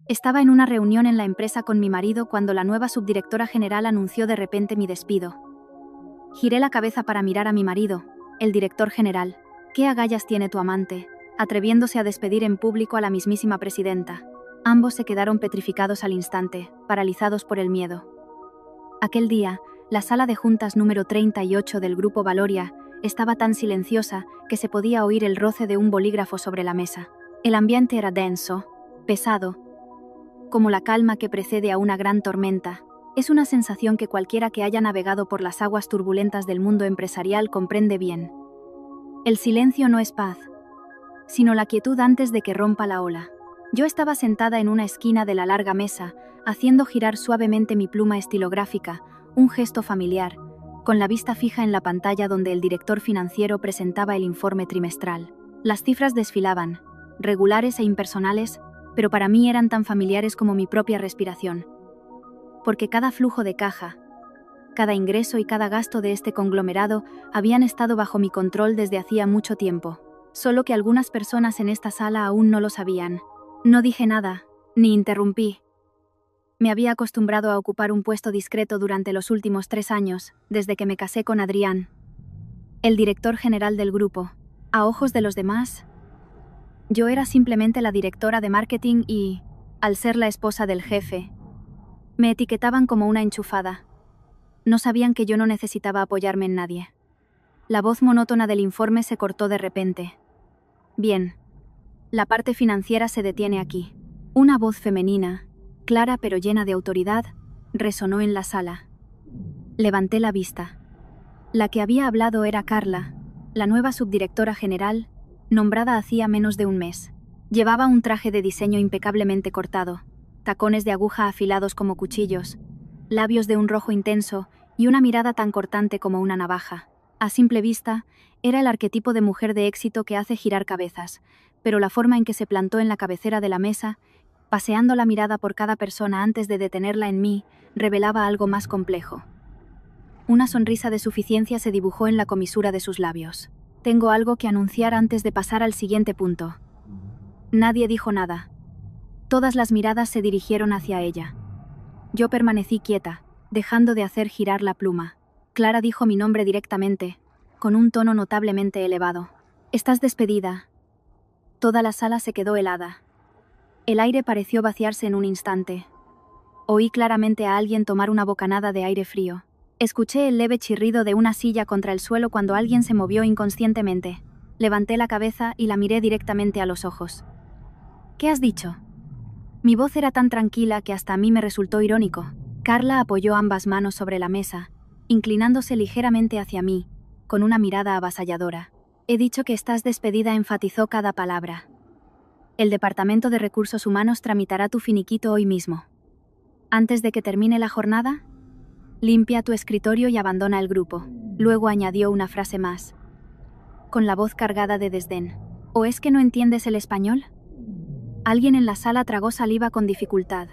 Estaba en una reunión en la empresa con mi marido cuando la nueva subdirectora general anunció de repente mi despido. Giré la cabeza para mirar a mi marido, el director general. ¿Qué agallas tiene tu amante?, atreviéndose a despedir en público a la mismísima presidenta. Ambos se quedaron petrificados al instante, paralizados por el miedo. Aquel día, la sala de juntas número 38 del Grupo Valoria estaba tan silenciosa que se podía oír el roce de un bolígrafo sobre la mesa. El ambiente era denso, pesado, como la calma que precede a una gran tormenta. Es una sensación que cualquiera que haya navegado por las aguas turbulentas del mundo empresarial comprende bien. El silencio no es paz, sino la quietud antes de que rompa la ola. Yo estaba sentada en una esquina de la larga mesa, haciendo girar suavemente mi pluma estilográfica, un gesto familiar, con la vista fija en la pantalla donde el director financiero presentaba el informe trimestral. Las cifras desfilaban, regulares e impersonales, pero para mí eran tan familiares como mi propia respiración. Porque cada flujo de caja, cada ingreso y cada gasto de este conglomerado habían estado bajo mi control desde hacía mucho tiempo. Solo que algunas personas en esta sala aún no lo sabían. No dije nada, ni interrumpí. Me había acostumbrado a ocupar un puesto discreto durante los últimos 3 años, desde que me casé con Adrián, el director general del grupo. A ojos de los demás, yo era simplemente la directora de marketing y, al ser la esposa del jefe, me etiquetaban como una enchufada. No sabían que yo no necesitaba apoyarme en nadie. La voz monótona del informe se cortó de repente. Bien. La parte financiera se detiene aquí. Una voz femenina, clara pero llena de autoridad, resonó en la sala. Levanté la vista. La que había hablado era Carla, la nueva subdirectora general, nombrada hacía menos de un mes. Llevaba un traje de diseño impecablemente cortado, tacones de aguja afilados como cuchillos, labios de un rojo intenso y una mirada tan cortante como una navaja. A simple vista, era el arquetipo de mujer de éxito que hace girar cabezas, pero la forma en que se plantó en la cabecera de la mesa, paseando la mirada por cada persona antes de detenerla en mí, revelaba algo más complejo. Una sonrisa de suficiencia se dibujó en la comisura de sus labios. Tengo algo que anunciar antes de pasar al siguiente punto. Nadie dijo nada. Todas las miradas se dirigieron hacia ella. Yo permanecí quieta, dejando de hacer girar la pluma. Clara dijo mi nombre directamente, con un tono notablemente elevado. «Estás despedida». Toda la sala se quedó helada. El aire pareció vaciarse en un instante. Oí claramente a alguien tomar una bocanada de aire frío. Escuché el leve chirrido de una silla contra el suelo cuando alguien se movió inconscientemente. Levanté la cabeza y la miré directamente a los ojos. «¿Qué has dicho?». Mi voz era tan tranquila que hasta a mí me resultó irónico. Carla apoyó ambas manos sobre la mesa, inclinándose ligeramente hacia mí, con una mirada avasalladora. «He dicho que estás despedida», enfatizó cada palabra. «El Departamento de Recursos Humanos tramitará tu finiquito hoy mismo. Antes de que termine la jornada, limpia tu escritorio y abandona el grupo». Luego añadió una frase más, con la voz cargada de desdén. «¿O es que no entiendes el español?». Alguien en la sala tragó saliva con dificultad.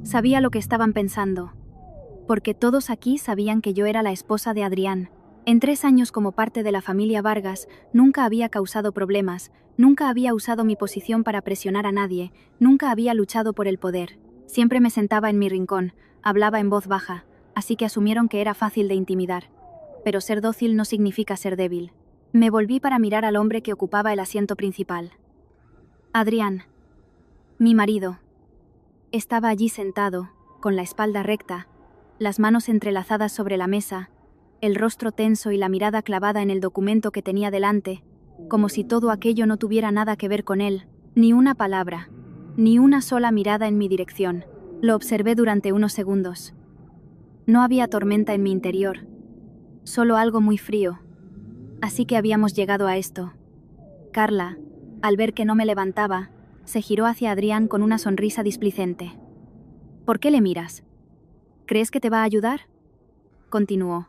Sabía lo que estaban pensando, porque todos aquí sabían que yo era la esposa de Adrián. En 3 años como parte de la familia Vargas, nunca había causado problemas, nunca había usado mi posición para presionar a nadie, nunca había luchado por el poder. Siempre me sentaba en mi rincón, hablaba en voz baja, así que asumieron que era fácil de intimidar. Pero ser dócil no significa ser débil. Me volví para mirar al hombre que ocupaba el asiento principal. Adrián, mi marido, estaba allí sentado, con la espalda recta, las manos entrelazadas sobre la mesa, el rostro tenso y la mirada clavada en el documento que tenía delante, como si todo aquello no tuviera nada que ver con él, ni una palabra, ni una sola mirada en mi dirección. Lo observé durante unos segundos. No había tormenta en mi interior, solo algo muy frío. Así que habíamos llegado a esto. Carla, al ver que no me levantaba, se giró hacia Adrián con una sonrisa displicente. «¿Por qué le miras? ¿Crees que te va a ayudar?», continuó,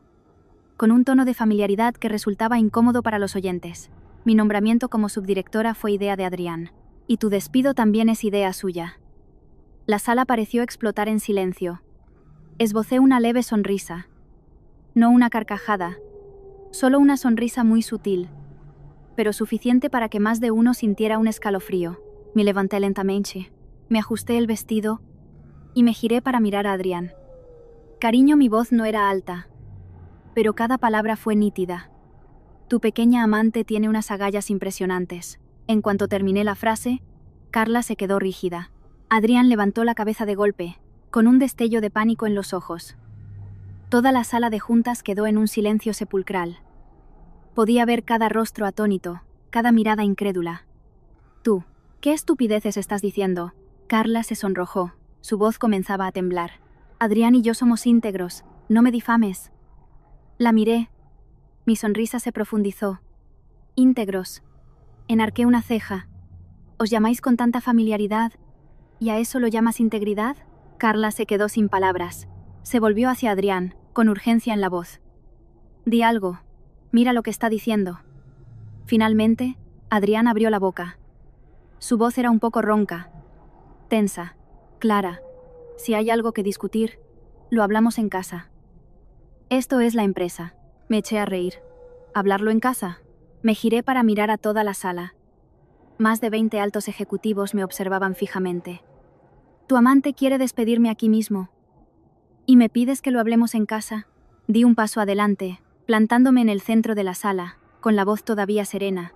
con un tono de familiaridad que resultaba incómodo para los oyentes. «Mi nombramiento como subdirectora fue idea de Adrián. Y tu despido también es idea suya». La sala pareció explotar en silencio. Esbocé una leve sonrisa. No una carcajada, solo una sonrisa muy sutil, pero suficiente para que más de uno sintiera un escalofrío. Me levanté lentamente. Me ajusté el vestido y me giré para mirar a Adrián. Cariño, mi voz no era alta, pero cada palabra fue nítida. Tu pequeña amante tiene unas agallas impresionantes. En cuanto terminé la frase, Carla se quedó rígida. Adrián levantó la cabeza de golpe, con un destello de pánico en los ojos. Toda la sala de juntas quedó en un silencio sepulcral. Podía ver cada rostro atónito, cada mirada incrédula. Tú, ¿qué estupideces estás diciendo? Carla se sonrojó, su voz comenzaba a temblar. Adrián y yo somos íntegros, no me difames. La miré. Mi sonrisa se profundizó. Íntegros. Enarqué una ceja. ¿Os llamáis con tanta familiaridad? ¿Y a eso lo llamas integridad? Carla se quedó sin palabras. Se volvió hacia Adrián, con urgencia en la voz. Di algo. Mira lo que está diciendo. Finalmente, Adrián abrió la boca. Su voz era un poco ronca, tensa. Clara, si hay algo que discutir, lo hablamos en casa. Esto es la empresa. Me eché a reír. ¿Hablarlo en casa? Me giré para mirar a toda la sala. Más de 20 altos ejecutivos me observaban fijamente. Tu amante quiere despedirme aquí mismo. ¿Y me pides que lo hablemos en casa? Di un paso adelante, plantándome en el centro de la sala, con la voz todavía serena.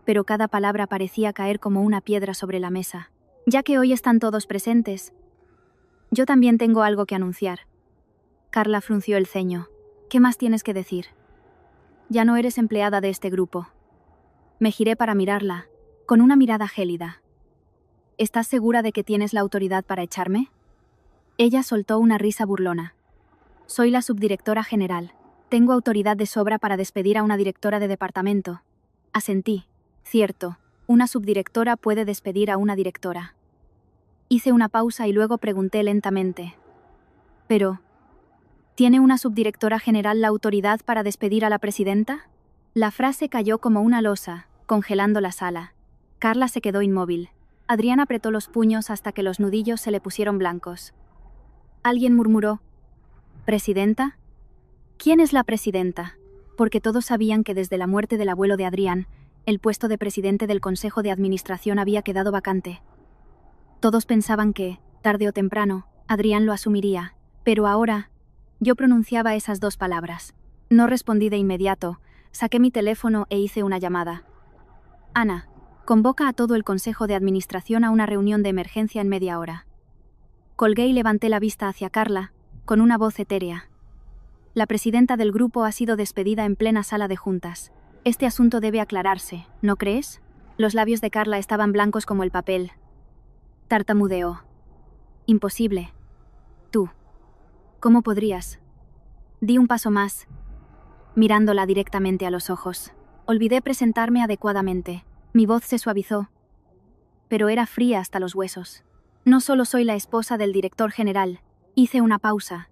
Pero cada palabra parecía caer como una piedra sobre la mesa. Ya que hoy están todos presentes, yo también tengo algo que anunciar. Carla frunció el ceño. ¿Qué más tienes que decir? Ya no eres empleada de este grupo. Me giré para mirarla, con una mirada gélida. ¿Estás segura de que tienes la autoridad para echarme? Ella soltó una risa burlona. Soy la subdirectora general. Tengo autoridad de sobra para despedir a una directora de departamento. Asentí. Cierto, una subdirectora puede despedir a una directora. Hice una pausa y luego pregunté lentamente. Pero, ¿tiene una subdirectora general la autoridad para despedir a la presidenta? La frase cayó como una losa, congelando la sala. Carla se quedó inmóvil. Adrián apretó los puños hasta que los nudillos se le pusieron blancos. Alguien murmuró. ¿Presidenta? ¿Quién es la presidenta? Porque todos sabían que desde la muerte del abuelo de Adrián, el puesto de presidente del Consejo de Administración había quedado vacante. Todos pensaban que, tarde o temprano, Adrián lo asumiría, pero ahora, yo pronunciaba esas dos palabras. No respondí de inmediato, saqué mi teléfono e hice una llamada. Ana, convoca a todo el Consejo de Administración a una reunión de emergencia en media hora. Colgué y levanté la vista hacia Carla, con una voz etérea. La presidenta del grupo ha sido despedida en plena sala de juntas. Este asunto debe aclararse, ¿no crees? Los labios de Carla estaban blancos como el papel. Tartamudeó. Imposible. Tú. ¿Cómo podrías? Di un paso más, mirándola directamente a los ojos. Olvidé presentarme adecuadamente. Mi voz se suavizó, pero era fría hasta los huesos. No solo soy la esposa del director general, hice una pausa.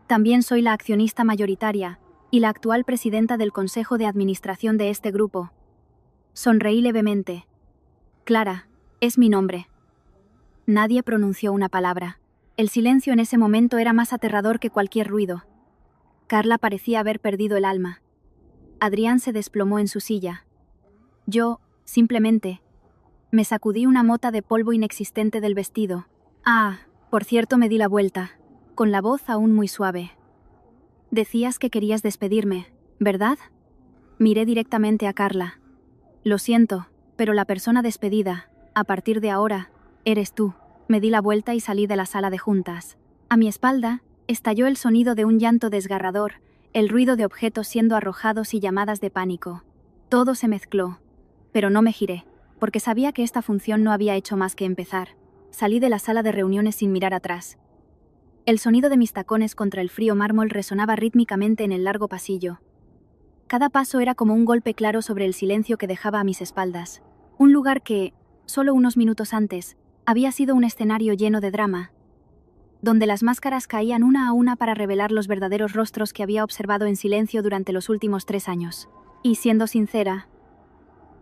También soy la accionista mayoritaria y la actual presidenta del Consejo de Administración de este grupo. Sonreí levemente. Clara, es mi nombre. Nadie pronunció una palabra. El silencio en ese momento era más aterrador que cualquier ruido. Carla parecía haber perdido el alma. Adrián se desplomó en su silla. Yo, simplemente, me sacudí una mota de polvo inexistente del vestido. Ah, por cierto, me di la vuelta, con la voz aún muy suave. Decías que querías despedirme, ¿verdad? Miré directamente a Carla. Lo siento, pero la persona despedida, a partir de ahora, eres tú. Me di la vuelta y salí de la sala de juntas. A mi espalda, estalló el sonido de un llanto desgarrador, el ruido de objetos siendo arrojados y llamadas de pánico. Todo se mezcló, pero no me giré, porque sabía que esta función no había hecho más que empezar. Salí de la sala de reuniones sin mirar atrás. El sonido de mis tacones contra el frío mármol resonaba rítmicamente en el largo pasillo. Cada paso era como un golpe claro sobre el silencio que dejaba a mis espaldas. Un lugar que, solo unos minutos antes, había sido un escenario lleno de drama, donde las máscaras caían una a una para revelar los verdaderos rostros que había observado en silencio durante los últimos 3 años. Y siendo sincera,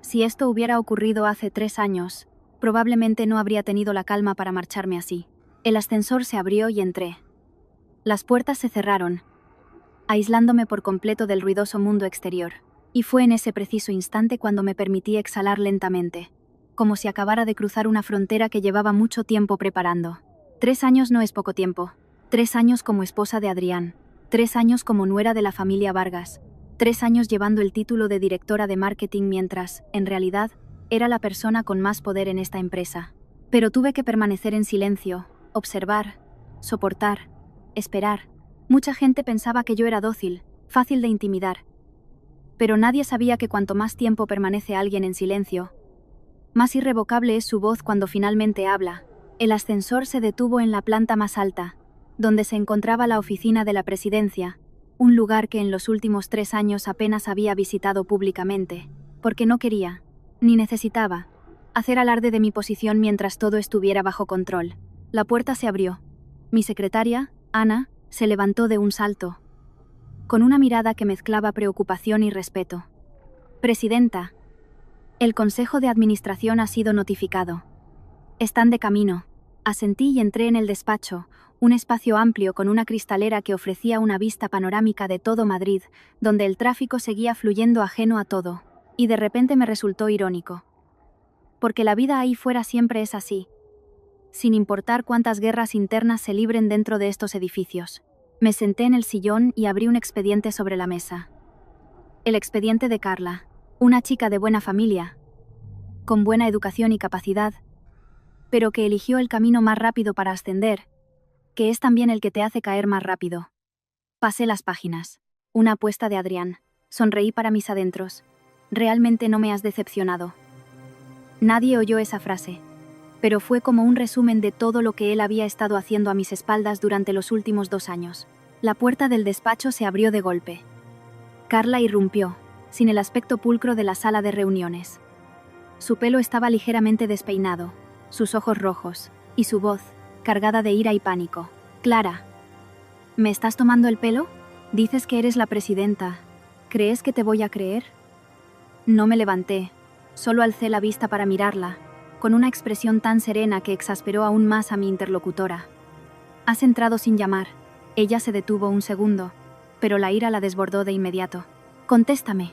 si esto hubiera ocurrido hace 3 años, probablemente no habría tenido la calma para marcharme así. El ascensor se abrió y entré. Las puertas se cerraron, aislándome por completo del ruidoso mundo exterior. Y fue en ese preciso instante cuando me permití exhalar lentamente. como si acabara de cruzar una frontera que llevaba mucho tiempo preparando. 3 años no es poco tiempo. 3 años como esposa de Adrián. 3 años como nuera de la familia Vargas. 3 años llevando el título de directora de marketing mientras, en realidad, era la persona con más poder en esta empresa. Pero tuve que permanecer en silencio, observar, soportar, esperar. Mucha gente pensaba que yo era dócil, fácil de intimidar. Pero nadie sabía que cuanto más tiempo permanece alguien en silencio, más irrevocable es su voz cuando finalmente habla. El ascensor se detuvo en la planta más alta, donde se encontraba la oficina de la presidencia, un lugar que en los últimos 3 años apenas había visitado públicamente, porque no quería, ni necesitaba, hacer alarde de mi posición mientras todo estuviera bajo control. La puerta se abrió. Mi secretaria, Ana, se levantó de un salto, con una mirada que mezclaba preocupación y respeto. Presidenta, el Consejo de Administración ha sido notificado. Están de camino. Asentí y entré en el despacho, un espacio amplio con una cristalera que ofrecía una vista panorámica de todo Madrid, donde el tráfico seguía fluyendo ajeno a todo, y de repente me resultó irónico. Porque la vida ahí fuera siempre es así, sin importar cuántas guerras internas se libren dentro de estos edificios. Me senté en el sillón y abrí un expediente sobre la mesa. El expediente de Carla, una chica de buena familia, con buena educación y capacidad, pero que eligió el camino más rápido para ascender, que es también el que te hace caer más rápido. Pasé las páginas. Una apuesta de Adrián. Sonreí para mis adentros. Realmente no me has decepcionado. Nadie oyó esa frase, pero fue como un resumen de todo lo que él había estado haciendo a mis espaldas durante los últimos 2 años. La puerta del despacho se abrió de golpe. Carla irrumpió, sin el aspecto pulcro de la sala de reuniones. Su pelo estaba ligeramente despeinado, sus ojos rojos, y su voz, cargada de ira y pánico. Clara, ¿me estás tomando el pelo? Dices que eres la presidenta. ¿Crees que te voy a creer? No me levanté, solo alcé la vista para mirarla, con una expresión tan serena que exasperó aún más a mi interlocutora. Has entrado sin llamar. Ella se detuvo un segundo, pero la ira la desbordó de inmediato. Contéstame.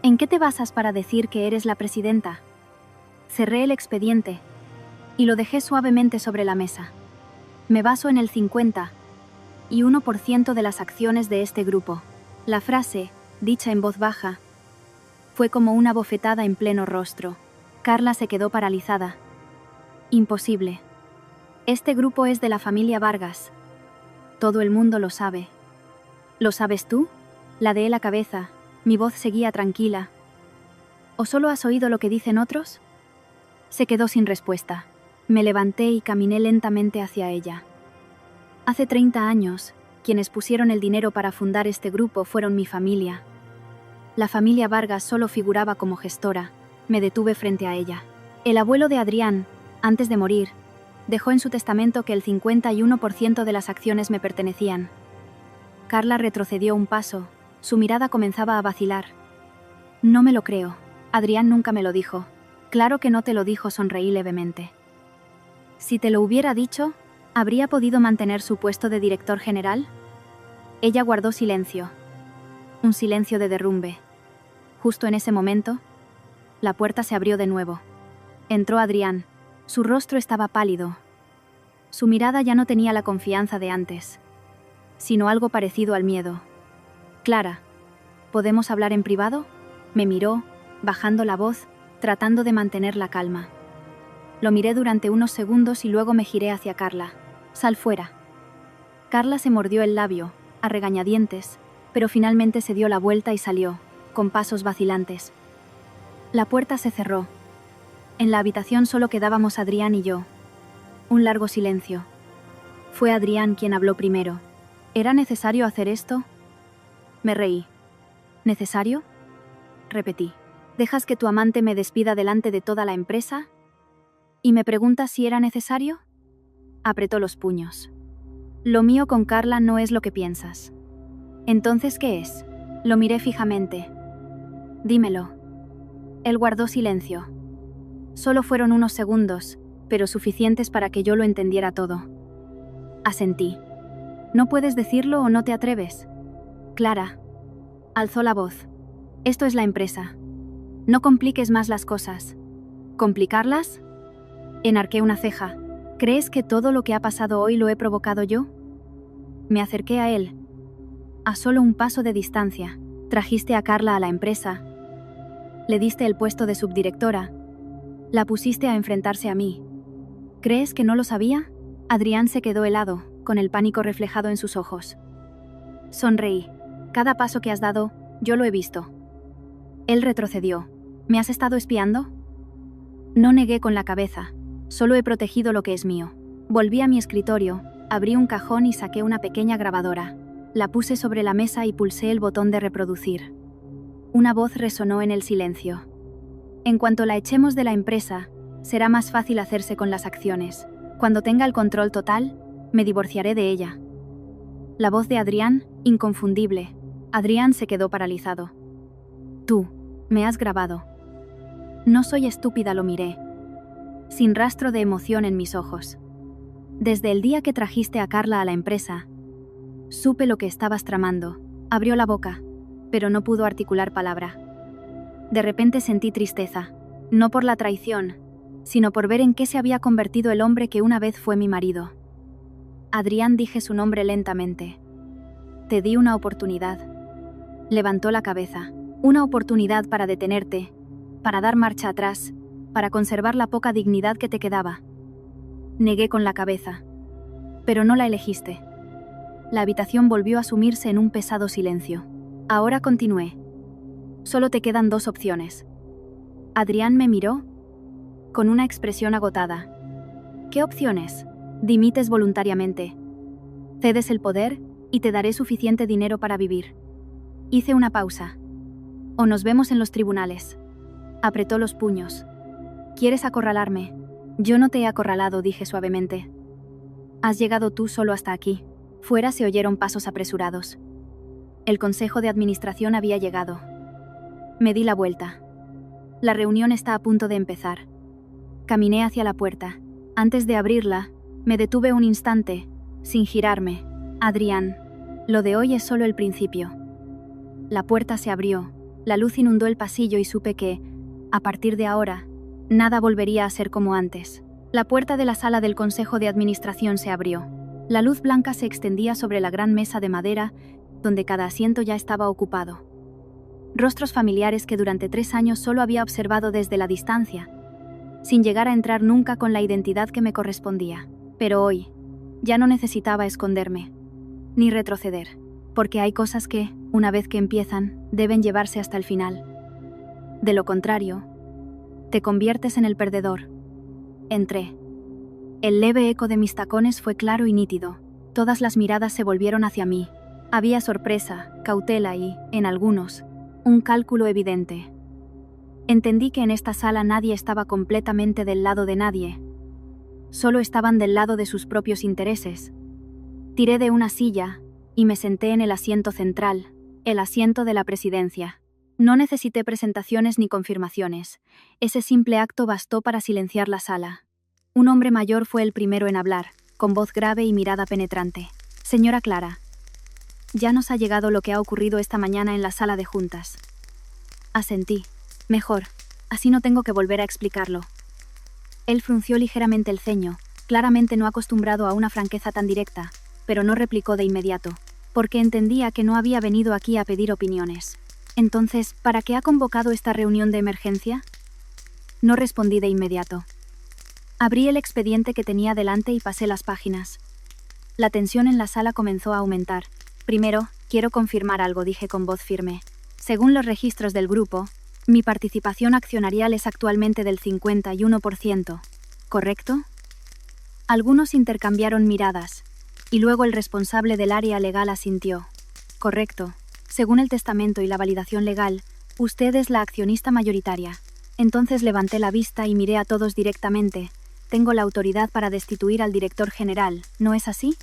¿En qué te basas para decir que eres la presidenta? Cerré el expediente y lo dejé suavemente sobre la mesa. Me baso en el 51% de las acciones de este grupo. La frase, dicha en voz baja, fue como una bofetada en pleno rostro. Carla se quedó paralizada. Imposible. Este grupo es de la familia Vargas. Todo el mundo lo sabe. ¿Lo sabes tú? Ladeé la cabeza. Mi voz seguía tranquila. ¿O solo has oído lo que dicen otros? Se quedó sin respuesta. Me levanté y caminé lentamente hacia ella. Hace 30 años, quienes pusieron el dinero para fundar este grupo fueron mi familia. La familia Vargas solo figuraba como gestora. Me detuve frente a ella. El abuelo de Adrián, antes de morir, dejó en su testamento que el 51% de las acciones me pertenecían. Carla retrocedió un paso. Su mirada comenzaba a vacilar. No me lo creo. Adrián nunca me lo dijo. Claro que no te lo dijo, sonreí levemente. Si te lo hubiera dicho, ¿habría podido mantener su puesto de director general? Ella guardó silencio. Un silencio de derrumbe. Justo en ese momento, la puerta se abrió de nuevo. Entró Adrián. Su rostro estaba pálido. Su mirada ya no tenía la confianza de antes, sino algo parecido al miedo. Clara, ¿podemos hablar en privado? Me miró, bajando la voz, tratando de mantener la calma. Lo miré durante unos segundos y luego me giré hacia Carla. Sal fuera. Carla se mordió el labio, a regañadientes, pero finalmente se dio la vuelta y salió, con pasos vacilantes. La puerta se cerró. En la habitación solo quedábamos Adrián y yo. Un largo silencio. Fue Adrián quien habló primero. ¿Era necesario hacer esto? Me reí. ¿Necesario? Repetí. ¿Dejas que tu amante me despida delante de toda la empresa? ¿Y me preguntas si era necesario? Apretó los puños. Lo mío con Carla no es lo que piensas. ¿Entonces qué es? Lo miré fijamente. Dímelo. Él guardó silencio. Solo fueron unos segundos, pero suficientes para que yo lo entendiera todo. Asentí. ¿No puedes decirlo o no te atreves? Clara. Alzó la voz. Esto es la empresa. No compliques más las cosas. ¿Complicarlas? Enarqué una ceja. ¿Crees que todo lo que ha pasado hoy lo he provocado yo? Me acerqué a él. A solo un paso de distancia. Trajiste a Carla a la empresa. Le diste el puesto de subdirectora. La pusiste a enfrentarse a mí. ¿Crees que no lo sabía? Adrián se quedó helado, con el pánico reflejado en sus ojos. Sonreí. Cada paso que has dado, yo lo he visto. Él retrocedió. ¿Me has estado espiando? No negué con la cabeza. Solo he protegido lo que es mío. Volví a mi escritorio, abrí un cajón y saqué una pequeña grabadora. La puse sobre la mesa y pulsé el botón de reproducir. Una voz resonó en el silencio. En cuanto la echemos de la empresa, será más fácil hacerse con las acciones. Cuando tenga el control total, me divorciaré de ella. La voz de Adrián, inconfundible. Adrián se quedó paralizado. Tú, me has grabado. No soy estúpida, lo miré. Sin rastro de emoción en mis ojos. Desde el día que trajiste a Carla a la empresa, supe lo que estabas tramando. Abrió la boca, pero no pudo articular palabra. De repente sentí tristeza, no por la traición, sino por ver en qué se había convertido el hombre que una vez fue mi marido. Adrián, dije su nombre lentamente. Te di una oportunidad. Levantó la cabeza. Una oportunidad para detenerte, para dar marcha atrás, para conservar la poca dignidad que te quedaba. Negué con la cabeza. Pero no la elegiste. La habitación volvió a sumirse en un pesado silencio. Ahora continué. Solo te quedan dos opciones. Adrián me miró con una expresión agotada. ¿Qué opciones? Dimites voluntariamente. Cedes el poder y te daré suficiente dinero para vivir. Hice una pausa. O nos vemos en los tribunales. Apretó los puños. ¿Quieres acorralarme? Yo no te he acorralado, dije suavemente. Has llegado tú solo hasta aquí. Fuera se oyeron pasos apresurados. El consejo de administración había llegado. Me di la vuelta. La reunión está a punto de empezar. Caminé hacia la puerta. Antes de abrirla, me detuve un instante, sin girarme. Adrián, lo de hoy es solo el principio. La puerta se abrió, la luz inundó el pasillo y supe que, a partir de ahora, nada volvería a ser como antes. La puerta de la sala del consejo de administración se abrió. La luz blanca se extendía sobre la gran mesa de madera, donde cada asiento ya estaba ocupado. Rostros familiares que durante 3 años solo había observado desde la distancia, sin llegar a entrar nunca con la identidad que me correspondía. Pero hoy, ya no necesitaba esconderme, ni retroceder, porque hay cosas que, una vez que empiezan, deben llevarse hasta el final. De lo contrario, te conviertes en el perdedor. Entré. El leve eco de mis tacones fue claro y nítido. Todas las miradas se volvieron hacia mí. Había sorpresa, cautela y, en algunos, un cálculo evidente. Entendí que en esta sala nadie estaba completamente del lado de nadie. Solo estaban del lado de sus propios intereses. Tiré de una silla y me senté en el asiento central, el asiento de la presidencia. No necesité presentaciones ni confirmaciones. Ese simple acto bastó para silenciar la sala. Un hombre mayor fue el primero en hablar, con voz grave y mirada penetrante. Señora Clara, ya nos ha llegado lo que ha ocurrido esta mañana en la sala de juntas. Asentí. Mejor, así no tengo que volver a explicarlo. Él frunció ligeramente el ceño, claramente no acostumbrado a una franqueza tan directa, pero no replicó de inmediato, porque entendía que no había venido aquí a pedir opiniones. Entonces, ¿para qué ha convocado esta reunión de emergencia? No respondí de inmediato. Abrí el expediente que tenía delante y pasé las páginas. La tensión en la sala comenzó a aumentar. Primero, quiero confirmar algo, dije con voz firme. Según los registros del grupo, mi participación accionarial es actualmente del 51%, ¿correcto? Algunos intercambiaron miradas, y luego el responsable del área legal asintió. Correcto. Según el testamento y la validación legal, usted es la accionista mayoritaria. Entonces levanté la vista y miré a todos directamente. Tengo la autoridad para destituir al director general, ¿no es así?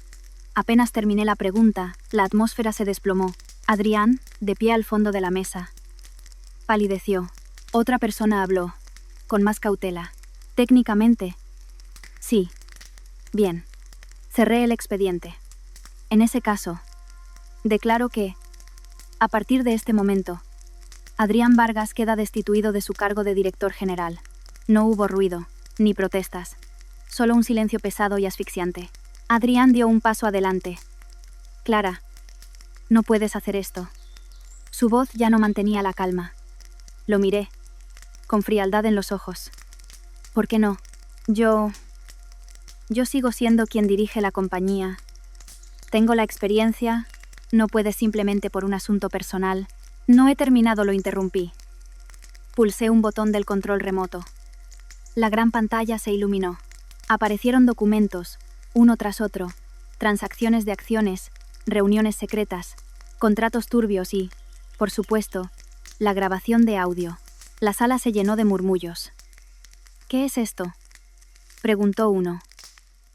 Apenas terminé la pregunta, la atmósfera se desplomó. Adrián, de pie al fondo de la mesa, palideció. Otra persona habló, con más cautela. Técnicamente, sí. Bien. Cerré el expediente. En ese caso, declaro que, a partir de este momento, Adrián Vargas queda destituido de su cargo de director general. No hubo ruido, ni protestas. Solo un silencio pesado y asfixiante. Adrián dio un paso adelante. Clara, no puedes hacer esto. Su voz ya no mantenía la calma. Lo miré, con frialdad en los ojos. ¿Por qué no? Yo sigo siendo quien dirige la compañía. Tengo la experiencia, no puedes simplemente por un asunto personal. No he terminado, lo interrumpí. Pulsé un botón del control remoto. La gran pantalla se iluminó. Aparecieron documentos, uno tras otro, transacciones de acciones, reuniones secretas, contratos turbios y, por supuesto, la grabación de audio. La sala se llenó de murmullos. ¿Qué es esto?, preguntó uno.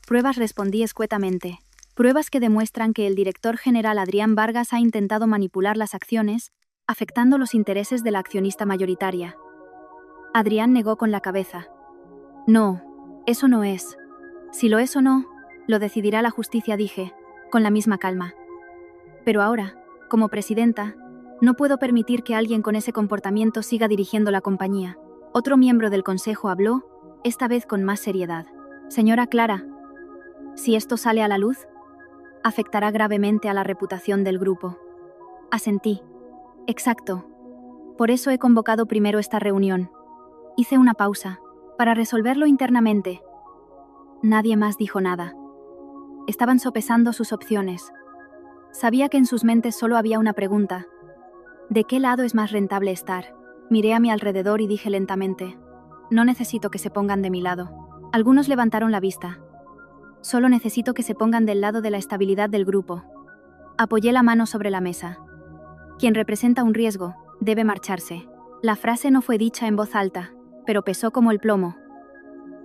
Pruebas, respondí escuetamente. Pruebas que demuestran que el director general Adrián Vargas ha intentado manipular las acciones, afectando los intereses de la accionista mayoritaria. Adrián negó con la cabeza. No, eso no es. Si lo es o no, lo decidirá la justicia, dije, con la misma calma. Pero ahora, como presidenta, no puedo permitir que alguien con ese comportamiento siga dirigiendo la compañía. Otro miembro del consejo habló, esta vez con más seriedad. Señora Clara, si esto sale a la luz, afectará gravemente a la reputación del grupo. Asentí. Exacto. Por eso he convocado primero esta reunión. Hice una pausa, para resolverlo internamente. Nadie más dijo nada. Estaban sopesando sus opciones. Sabía que en sus mentes solo había una pregunta. ¿De qué lado es más rentable estar? Miré a mi alrededor y dije lentamente. No necesito que se pongan de mi lado. Algunos levantaron la vista. Solo necesito que se pongan del lado de la estabilidad del grupo. Apoyé la mano sobre la mesa. Quien representa un riesgo, debe marcharse. La frase no fue dicha en voz alta, pero pesó como el plomo.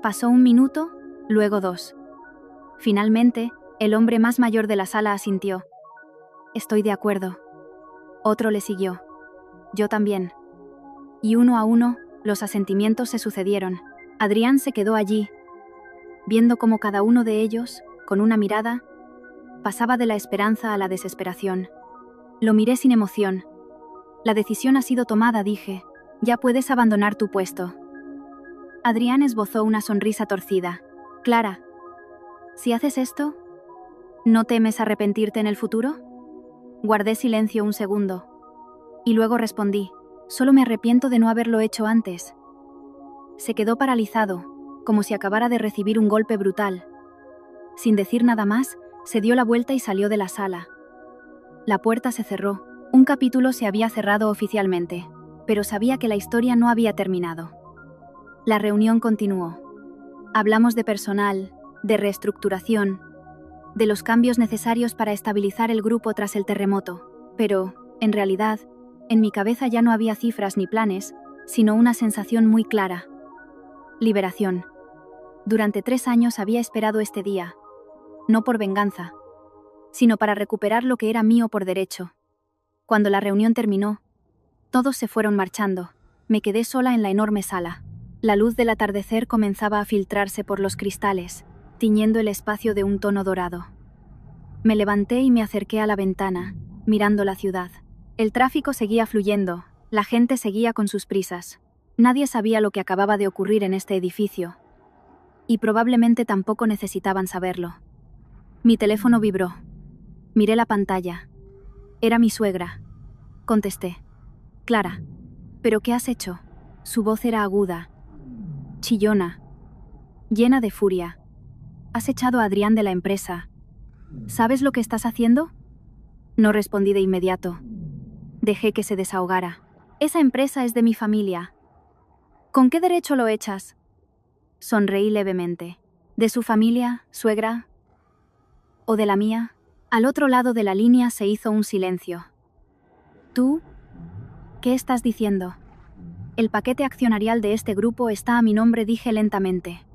Pasó 1 minuto, luego 2. Finalmente, el hombre más mayor de la sala asintió. Estoy de acuerdo. Otro le siguió. Yo también. Y uno a uno, los asentimientos se sucedieron. Adrián se quedó allí, viendo cómo cada uno de ellos, con una mirada, pasaba de la esperanza a la desesperación. Lo miré sin emoción. La decisión ha sido tomada, dije. Ya puedes abandonar tu puesto. Adrián esbozó una sonrisa torcida. Clara, si haces esto, ¿no temes arrepentirte en el futuro? Guardé silencio 1 segundo. Y luego respondí, solo me arrepiento de no haberlo hecho antes. Se quedó paralizado, como si acabara de recibir un golpe brutal. Sin decir nada más, se dio la vuelta y salió de la sala. La puerta se cerró. Un capítulo se había cerrado oficialmente, pero sabía que la historia no había terminado. La reunión continuó. Hablamos de personal, de reestructuración, de los cambios necesarios para estabilizar el grupo tras el terremoto, pero, en realidad, en mi cabeza ya no había cifras ni planes, sino una sensación muy clara. Liberación. Durante 3 años había esperado este día, no por venganza, sino para recuperar lo que era mío por derecho. Cuando la reunión terminó, todos se fueron marchando. Me quedé sola en la enorme sala. La luz del atardecer comenzaba a filtrarse por los cristales, tiñendo el espacio de un tono dorado. Me levanté y me acerqué a la ventana, mirando la ciudad. El tráfico seguía fluyendo, la gente seguía con sus prisas. Nadie sabía lo que acababa de ocurrir en este edificio, y probablemente tampoco necesitaban saberlo. Mi teléfono vibró. Miré la pantalla. Era mi suegra. Contesté. Clara, ¿pero qué has hecho? Su voz era aguda, chillona, llena de furia. Has echado a Adrián de la empresa. ¿Sabes lo que estás haciendo? No respondí de inmediato. Dejé que se desahogara. Esa empresa es de mi familia. ¿Con qué derecho lo echas? Sonreí levemente. ¿De su familia, suegra? ¿O de la mía? Al otro lado de la línea se hizo un silencio. ¿Tú? ¿Qué estás diciendo? El paquete accionarial de este grupo está a mi nombre, dije lentamente.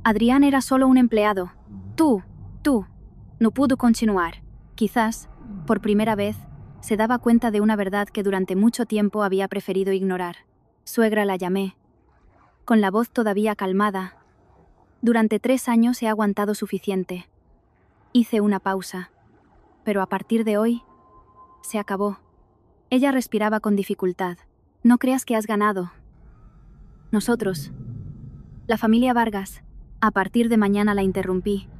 Adrián era solo un empleado. Tú. No pudo continuar. Quizás, por primera vez, se daba cuenta de una verdad que durante mucho tiempo había preferido ignorar. Suegra, la llamé, con la voz todavía calmada. Durante 3 años he aguantado suficiente. Hice una pausa. Pero a partir de hoy, se acabó. Ella respiraba con dificultad. No creas que has ganado. Nosotros, La familia Vargas. A partir de mañana la interrumpí.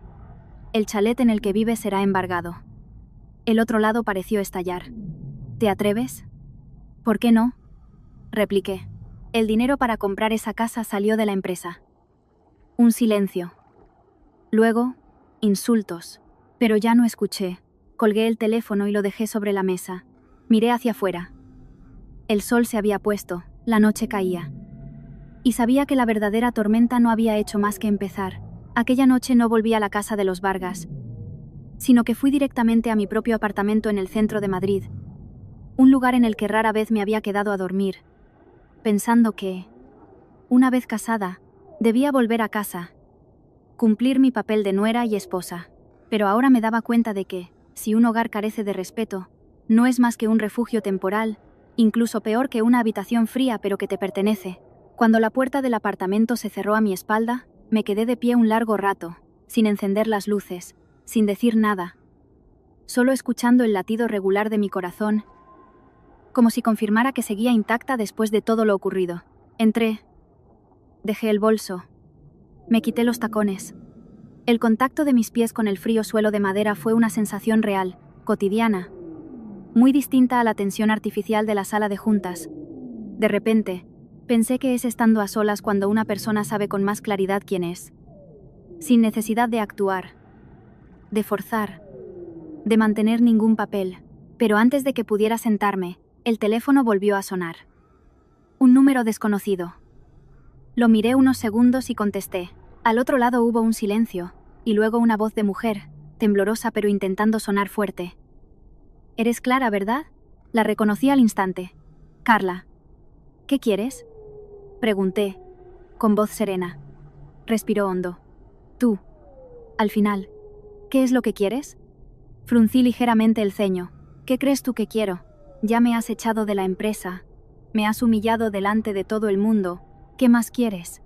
El chalet en el que vive será embargado. El otro lado pareció estallar. ¿Te atreves? ¿Por qué no? Repliqué. El dinero para comprar esa casa salió de la empresa. Un silencio. Luego, insultos. Pero ya no escuché. Colgué el teléfono y lo dejé sobre la mesa. Miré hacia afuera. El sol se había puesto, la noche caía. Y sabía que la verdadera tormenta no había hecho más que empezar. Aquella noche no volví a la casa de los Vargas, sino que fui directamente a mi propio apartamento en el centro de Madrid, un lugar en el que rara vez me había quedado a dormir, pensando que, una vez casada, debía volver a casa, cumplir mi papel de nuera y esposa. Pero ahora me daba cuenta de que, si un hogar carece de respeto, no es más que un refugio temporal, incluso peor que una habitación fría pero que te pertenece. Cuando la puerta del apartamento se cerró a mi espalda, me quedé de pie un largo rato, sin encender las luces, sin decir nada, solo escuchando el latido regular de mi corazón, como si confirmara que seguía intacta después de todo lo ocurrido. Entré, dejé el bolso, me quité los tacones. El contacto de mis pies con el frío suelo de madera fue una sensación real, cotidiana, muy distinta a la tensión artificial de la sala de juntas. De repente, pensé que es estando a solas cuando una persona sabe con más claridad quién es, sin necesidad de actuar, de forzar, de mantener ningún papel. Pero antes de que pudiera sentarme, el teléfono volvió a sonar. Un número desconocido. Lo miré unos segundos y contesté. Al otro lado hubo un silencio, y luego una voz de mujer, temblorosa pero intentando sonar fuerte. «Eres Clara, ¿verdad?». La reconocí al instante. «Carla». «¿Qué quieres?», pregunté, con voz serena. Respiró hondo. «Tú. Al final. ¿Qué es lo que quieres?». Fruncí ligeramente el ceño. «¿Qué crees tú que quiero? Ya me has echado de la empresa. Me has humillado delante de todo el mundo. ¿Qué más quieres?».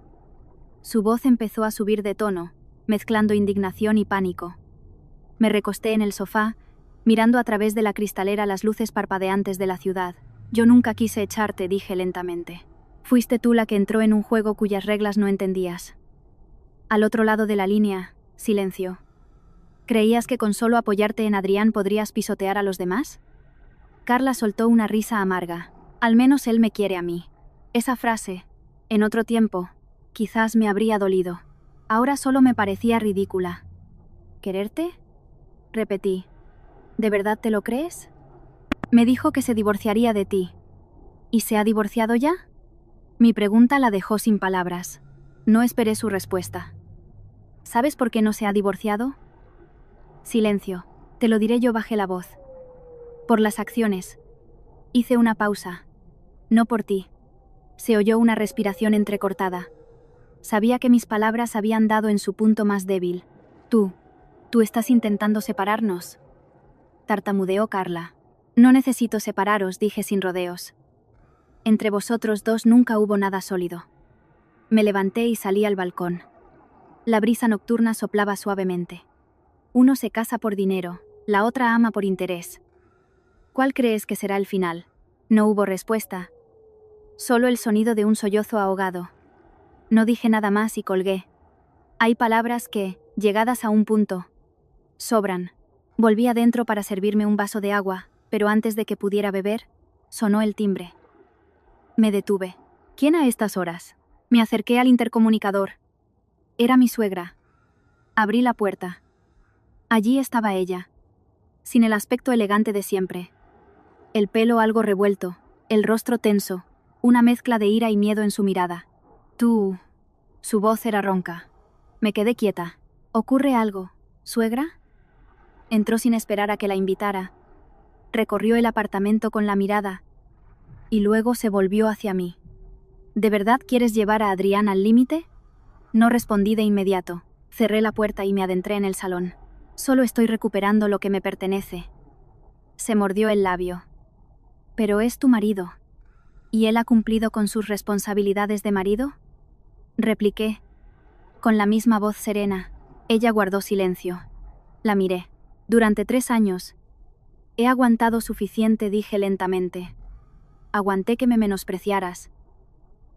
Su voz empezó a subir de tono, mezclando indignación y pánico. Me recosté en el sofá, mirando a través de la cristalera las luces parpadeantes de la ciudad. «Yo nunca quise echarte», dije lentamente. «Fuiste tú la que entró en un juego cuyas reglas no entendías». Al otro lado de la línea, silencio. «¿Creías que con solo apoyarte en Adrián podrías pisotear a los demás?». Carla soltó una risa amarga. «Al menos él me quiere a mí». Esa frase, en otro tiempo, quizás me habría dolido. Ahora solo me parecía ridícula. «¿Quererte?», repetí. «¿De verdad te lo crees?». Me dijo que se divorciaría de ti. ¿Y se ha divorciado ya?». Mi pregunta la dejó sin palabras. No esperé su respuesta. «¿Sabes por qué no se ha divorciado?». Silencio. «Te lo diré yo», bajé la voz. «Por las acciones». Hice una pausa. «No por ti». Se oyó una respiración entrecortada. Sabía que mis palabras habían dado en su punto más débil. Tú estás intentando separarnos», tartamudeó Carla. «No necesito separaros», dije sin rodeos. «Entre vosotros dos nunca hubo nada sólido». Me levanté y salí al balcón. La brisa nocturna soplaba suavemente. Uno se casa por dinero, la otra ama por interés. ¿Cuál crees que será el final? No hubo respuesta. Solo el sonido de un sollozo ahogado. No dije nada más y colgué. Hay palabras que, llegadas a un punto, sobran. Volví adentro para servirme un vaso de agua, pero antes de que pudiera beber, sonó el timbre. Me detuve. ¿Quién a estas horas? Me acerqué al intercomunicador. Era mi suegra. Abrí la puerta. Allí estaba ella, sin el aspecto elegante de siempre. El pelo algo revuelto, el rostro tenso, una mezcla de ira y miedo en su mirada. «Tú». Su voz era ronca. Me quedé quieta. «¿Ocurre algo, suegra?». Entró sin esperar a que la invitara. Recorrió el apartamento con la mirada y luego se volvió hacia mí. «¿De verdad quieres llevar a Adrián al límite?». No respondí de inmediato. Cerré la puerta y me adentré en el salón. «Solo estoy recuperando lo que me pertenece». Se mordió el labio. «Pero es tu marido. ¿Y él ha cumplido con sus responsabilidades de marido?». Repliqué, con la misma voz serena. Ella guardó silencio. La miré. «Durante 3 años. He aguantado suficiente», dije lentamente. «Aguanté que me menospreciaras.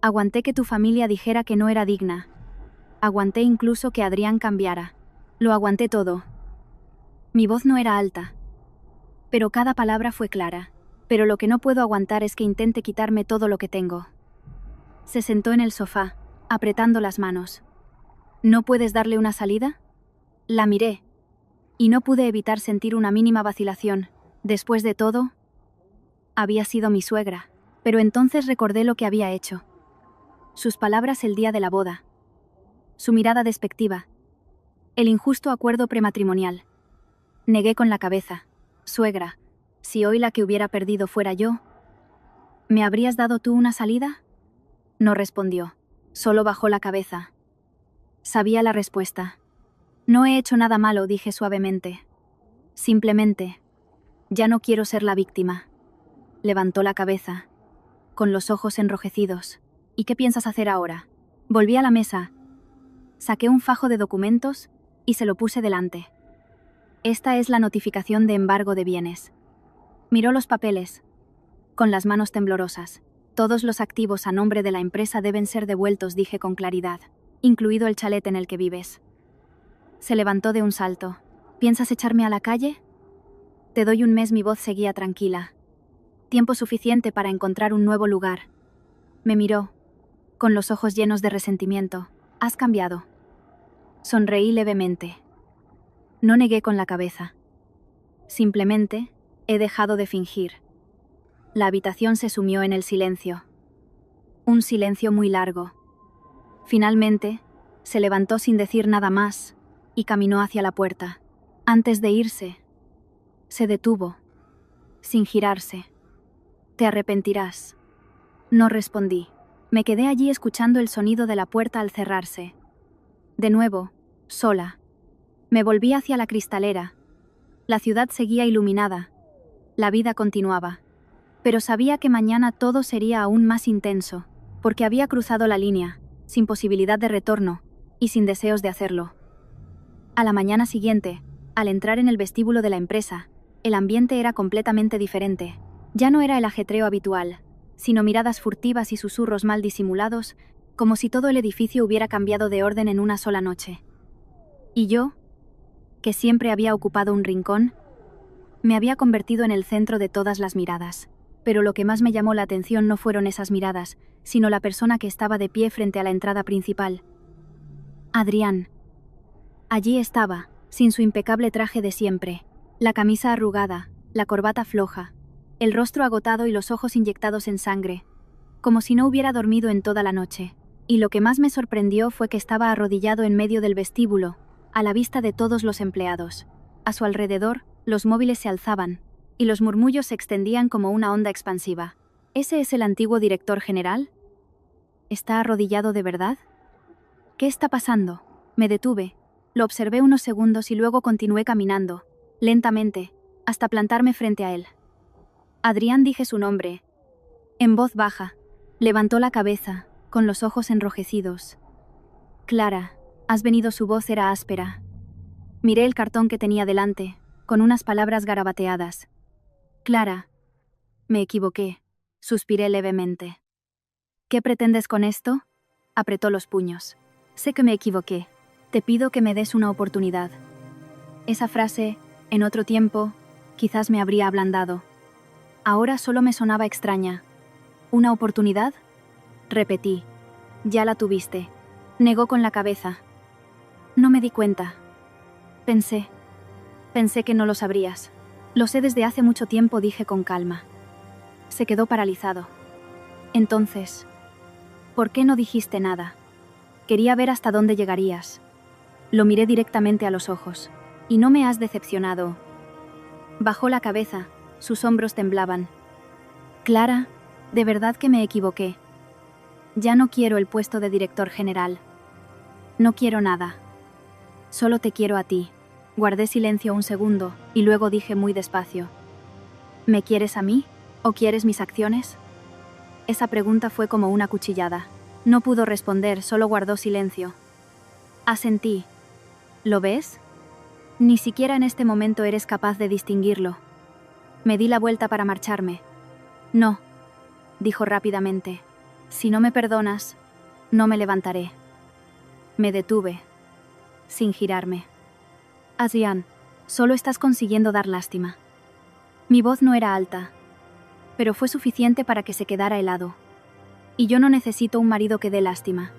Aguanté que tu familia dijera que no era digna. Aguanté incluso que Adrián cambiara. Lo aguanté todo. Mi voz no era alta, pero cada palabra fue clara. Pero lo que no puedo aguantar es que intente quitarme todo lo que tengo. Se sentó en el sofá, apretando las manos. ¿No puedes darle una salida? La miré, y no pude evitar sentir una mínima vacilación. Después de todo, había sido mi suegra, pero entonces recordé lo que había hecho. Sus palabras el día de la boda. Su mirada despectiva. El injusto acuerdo prematrimonial. Negué con la cabeza. Suegra, si hoy la que hubiera perdido fuera yo, ¿me habrías dado tú una salida? No respondió. Solo bajó la cabeza. Sabía la respuesta. No he hecho nada malo, dije suavemente. Simplemente, ya no quiero ser la víctima. Levantó la cabeza, con los ojos enrojecidos. ¿Y qué piensas hacer ahora? Volví a la mesa. Saqué un fajo de documentos y se lo puse delante. Esta es la notificación de embargo de bienes. Miró los papeles, con las manos temblorosas. Todos los activos a nombre de la empresa deben ser devueltos, dije con claridad, incluido el chalet en el que vives. Se levantó de un salto. ¿Piensas echarme a la calle? Te doy un mes, mi voz seguía tranquila. Tiempo suficiente para encontrar un nuevo lugar. Me miró, con los ojos llenos de resentimiento. Has cambiado. Sonreí levemente. No negué con la cabeza. Simplemente, he dejado de fingir. La habitación se sumió en el silencio. Un silencio muy largo. Finalmente, se levantó sin decir nada más y caminó hacia la puerta. Antes de irse, se detuvo, sin girarse. «Te arrepentirás». No respondí. Me quedé allí escuchando el sonido de la puerta al cerrarse. De nuevo, sola. Me volví hacia la cristalera. La ciudad seguía iluminada. La vida continuaba. Pero sabía que mañana todo sería aún más intenso, porque había cruzado la línea, sin posibilidad de retorno, y sin deseos de hacerlo. A la mañana siguiente, al entrar en el vestíbulo de la empresa, el ambiente era completamente diferente. Ya no era el ajetreo habitual, sino miradas furtivas y susurros mal disimulados, como si todo el edificio hubiera cambiado de orden en una sola noche. Y yo, que siempre había ocupado un rincón, me había convertido en el centro de todas las miradas. Pero lo que más me llamó la atención no fueron esas miradas, sino la persona que estaba de pie frente a la entrada principal. Adrián. Allí estaba, sin su impecable traje de siempre, la camisa arrugada, la corbata floja, el rostro agotado y los ojos inyectados en sangre, como si no hubiera dormido en toda la noche. Y lo que más me sorprendió fue que estaba arrodillado en medio del vestíbulo, a la vista de todos los empleados. A su alrededor, los móviles se alzaban, y los murmullos se extendían como una onda expansiva. ¿Ese es el antiguo director general? ¿Está arrodillado de verdad? ¿Qué está pasando? Me detuve, lo observé unos segundos y luego continué caminando, lentamente, hasta plantarme frente a él. Adrián, dije su nombre, en voz baja. Levantó la cabeza, con los ojos enrojecidos. Clara, has venido. Su voz era áspera. Miré el cartón que tenía delante, con unas palabras garabateadas. Clara. Me equivoqué. Suspiré levemente. ¿Qué pretendes con esto? Apretó los puños. Sé que me equivoqué. Te pido que me des una oportunidad. Esa frase, en otro tiempo, quizás me habría ablandado. Ahora solo me sonaba extraña. ¿Una oportunidad? Repetí. Ya la tuviste. Negó con la cabeza. No me di cuenta. Pensé que no lo sabrías. Lo sé desde hace mucho tiempo, dije con calma. Se quedó paralizado. Entonces, ¿por qué no dijiste nada? Quería ver hasta dónde llegarías. Lo miré directamente a los ojos. Y no me has decepcionado. Bajó la cabeza, sus hombros temblaban. Clara, de verdad que me equivoqué. Ya no quiero el puesto de director general. No quiero nada. Solo te quiero a ti. Guardé silencio un segundo, y luego dije muy despacio. ¿Me quieres a mí? ¿O quieres mis acciones? Esa pregunta fue como una cuchillada. No pudo responder, solo guardó silencio. Asentí. ¿Lo ves? Ni siquiera en este momento eres capaz de distinguirlo. Me di la vuelta para marcharme. No, dijo rápidamente. Si no me perdonas, no me levantaré. Me detuve, sin girarme. Adrián, solo estás consiguiendo dar lástima. Mi voz no era alta, pero fue suficiente para que se quedara helado. Y yo no necesito un marido que dé lástima.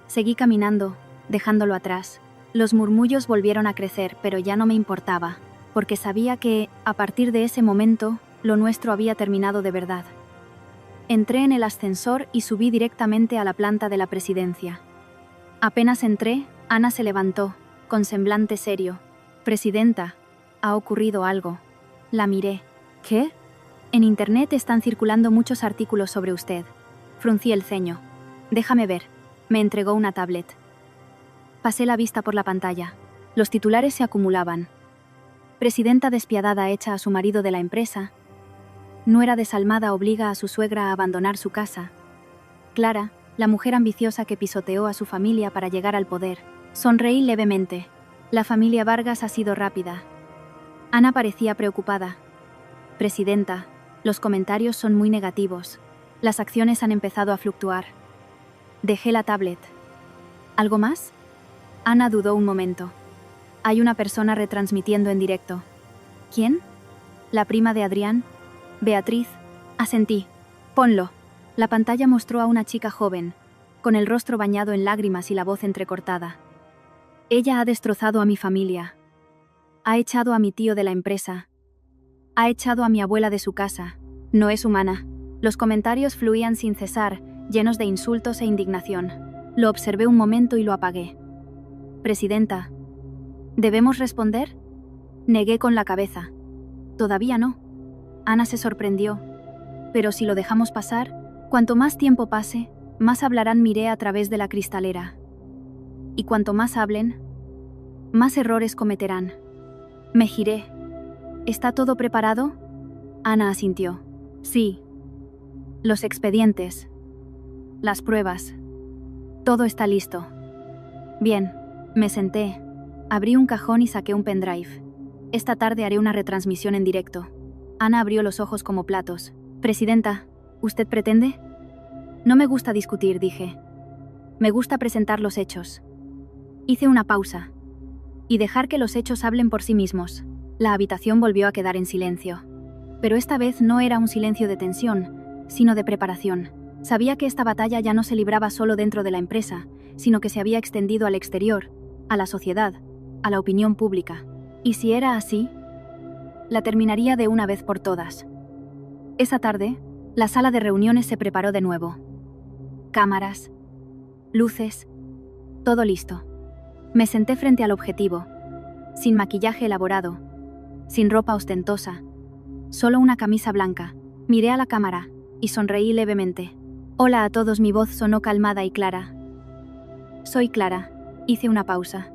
Seguí caminando, dejándolo atrás. Los murmullos volvieron a crecer, pero ya no me importaba, porque sabía que, a partir de ese momento, lo nuestro había terminado de verdad. Entré en el ascensor y subí directamente a la planta de la presidencia. Apenas entré, Ana se levantó, con semblante serio. «Presidenta, ha ocurrido algo». La miré. «¿Qué?» «En internet están circulando muchos artículos sobre usted». Fruncí el ceño. «Déjame ver». Me entregó una tablet. Pasé la vista por la pantalla. Los titulares se acumulaban. Presidenta despiadada echa a su marido de la empresa. Nuera desalmada obliga a su suegra a abandonar su casa. Clara, la mujer ambiciosa que pisoteó a su familia para llegar al poder. Sonreí levemente. La familia Vargas ha sido rápida. Ana parecía preocupada. Presidenta, los comentarios son muy negativos. Las acciones han empezado a fluctuar. Dejé la tablet. ¿Algo más? Ana dudó un momento. Hay una persona retransmitiendo en directo. ¿Quién? ¿La prima de Adrián? Beatriz. Asentí. Ponlo. La pantalla mostró a una chica joven, con el rostro bañado en lágrimas y la voz entrecortada. Ella ha destrozado a mi familia. Ha echado a mi tío de la empresa. Ha echado a mi abuela de su casa. No es humana. Los comentarios fluían sin cesar, llenos de insultos e indignación. Lo observé un momento y lo apagué. Presidenta, ¿debemos responder? Negué con la cabeza. Todavía no. Ana se sorprendió. Pero si lo dejamos pasar, cuanto más tiempo pase, más hablarán. Miré a través de la cristalera. Y cuanto más hablen, más errores cometerán. Me giré. ¿Está todo preparado? Ana asintió. Sí. Los expedientes. Las pruebas. Todo está listo. Bien, me senté. Abrí un cajón y saqué un pendrive. Esta tarde haré una retransmisión en directo. Ana abrió los ojos como platos. Presidenta, ¿usted pretende? No me gusta discutir, dije. Me gusta presentar los hechos. Hice una pausa. Y dejar que los hechos hablen por sí mismos. La habitación volvió a quedar en silencio. Pero esta vez no era un silencio de tensión, sino de preparación. Sabía que esta batalla ya no se libraba solo dentro de la empresa, sino que se había extendido al exterior, a la sociedad, a la opinión pública. Y si era así, la terminaría de una vez por todas. Esa tarde, la sala de reuniones se preparó de nuevo. Cámaras, luces, todo listo. Me senté frente al objetivo, sin maquillaje elaborado, sin ropa ostentosa, solo una camisa blanca. Miré a la cámara y sonreí levemente. Hola a todos, mi voz sonó calmada y clara. Soy Clara, hice una pausa.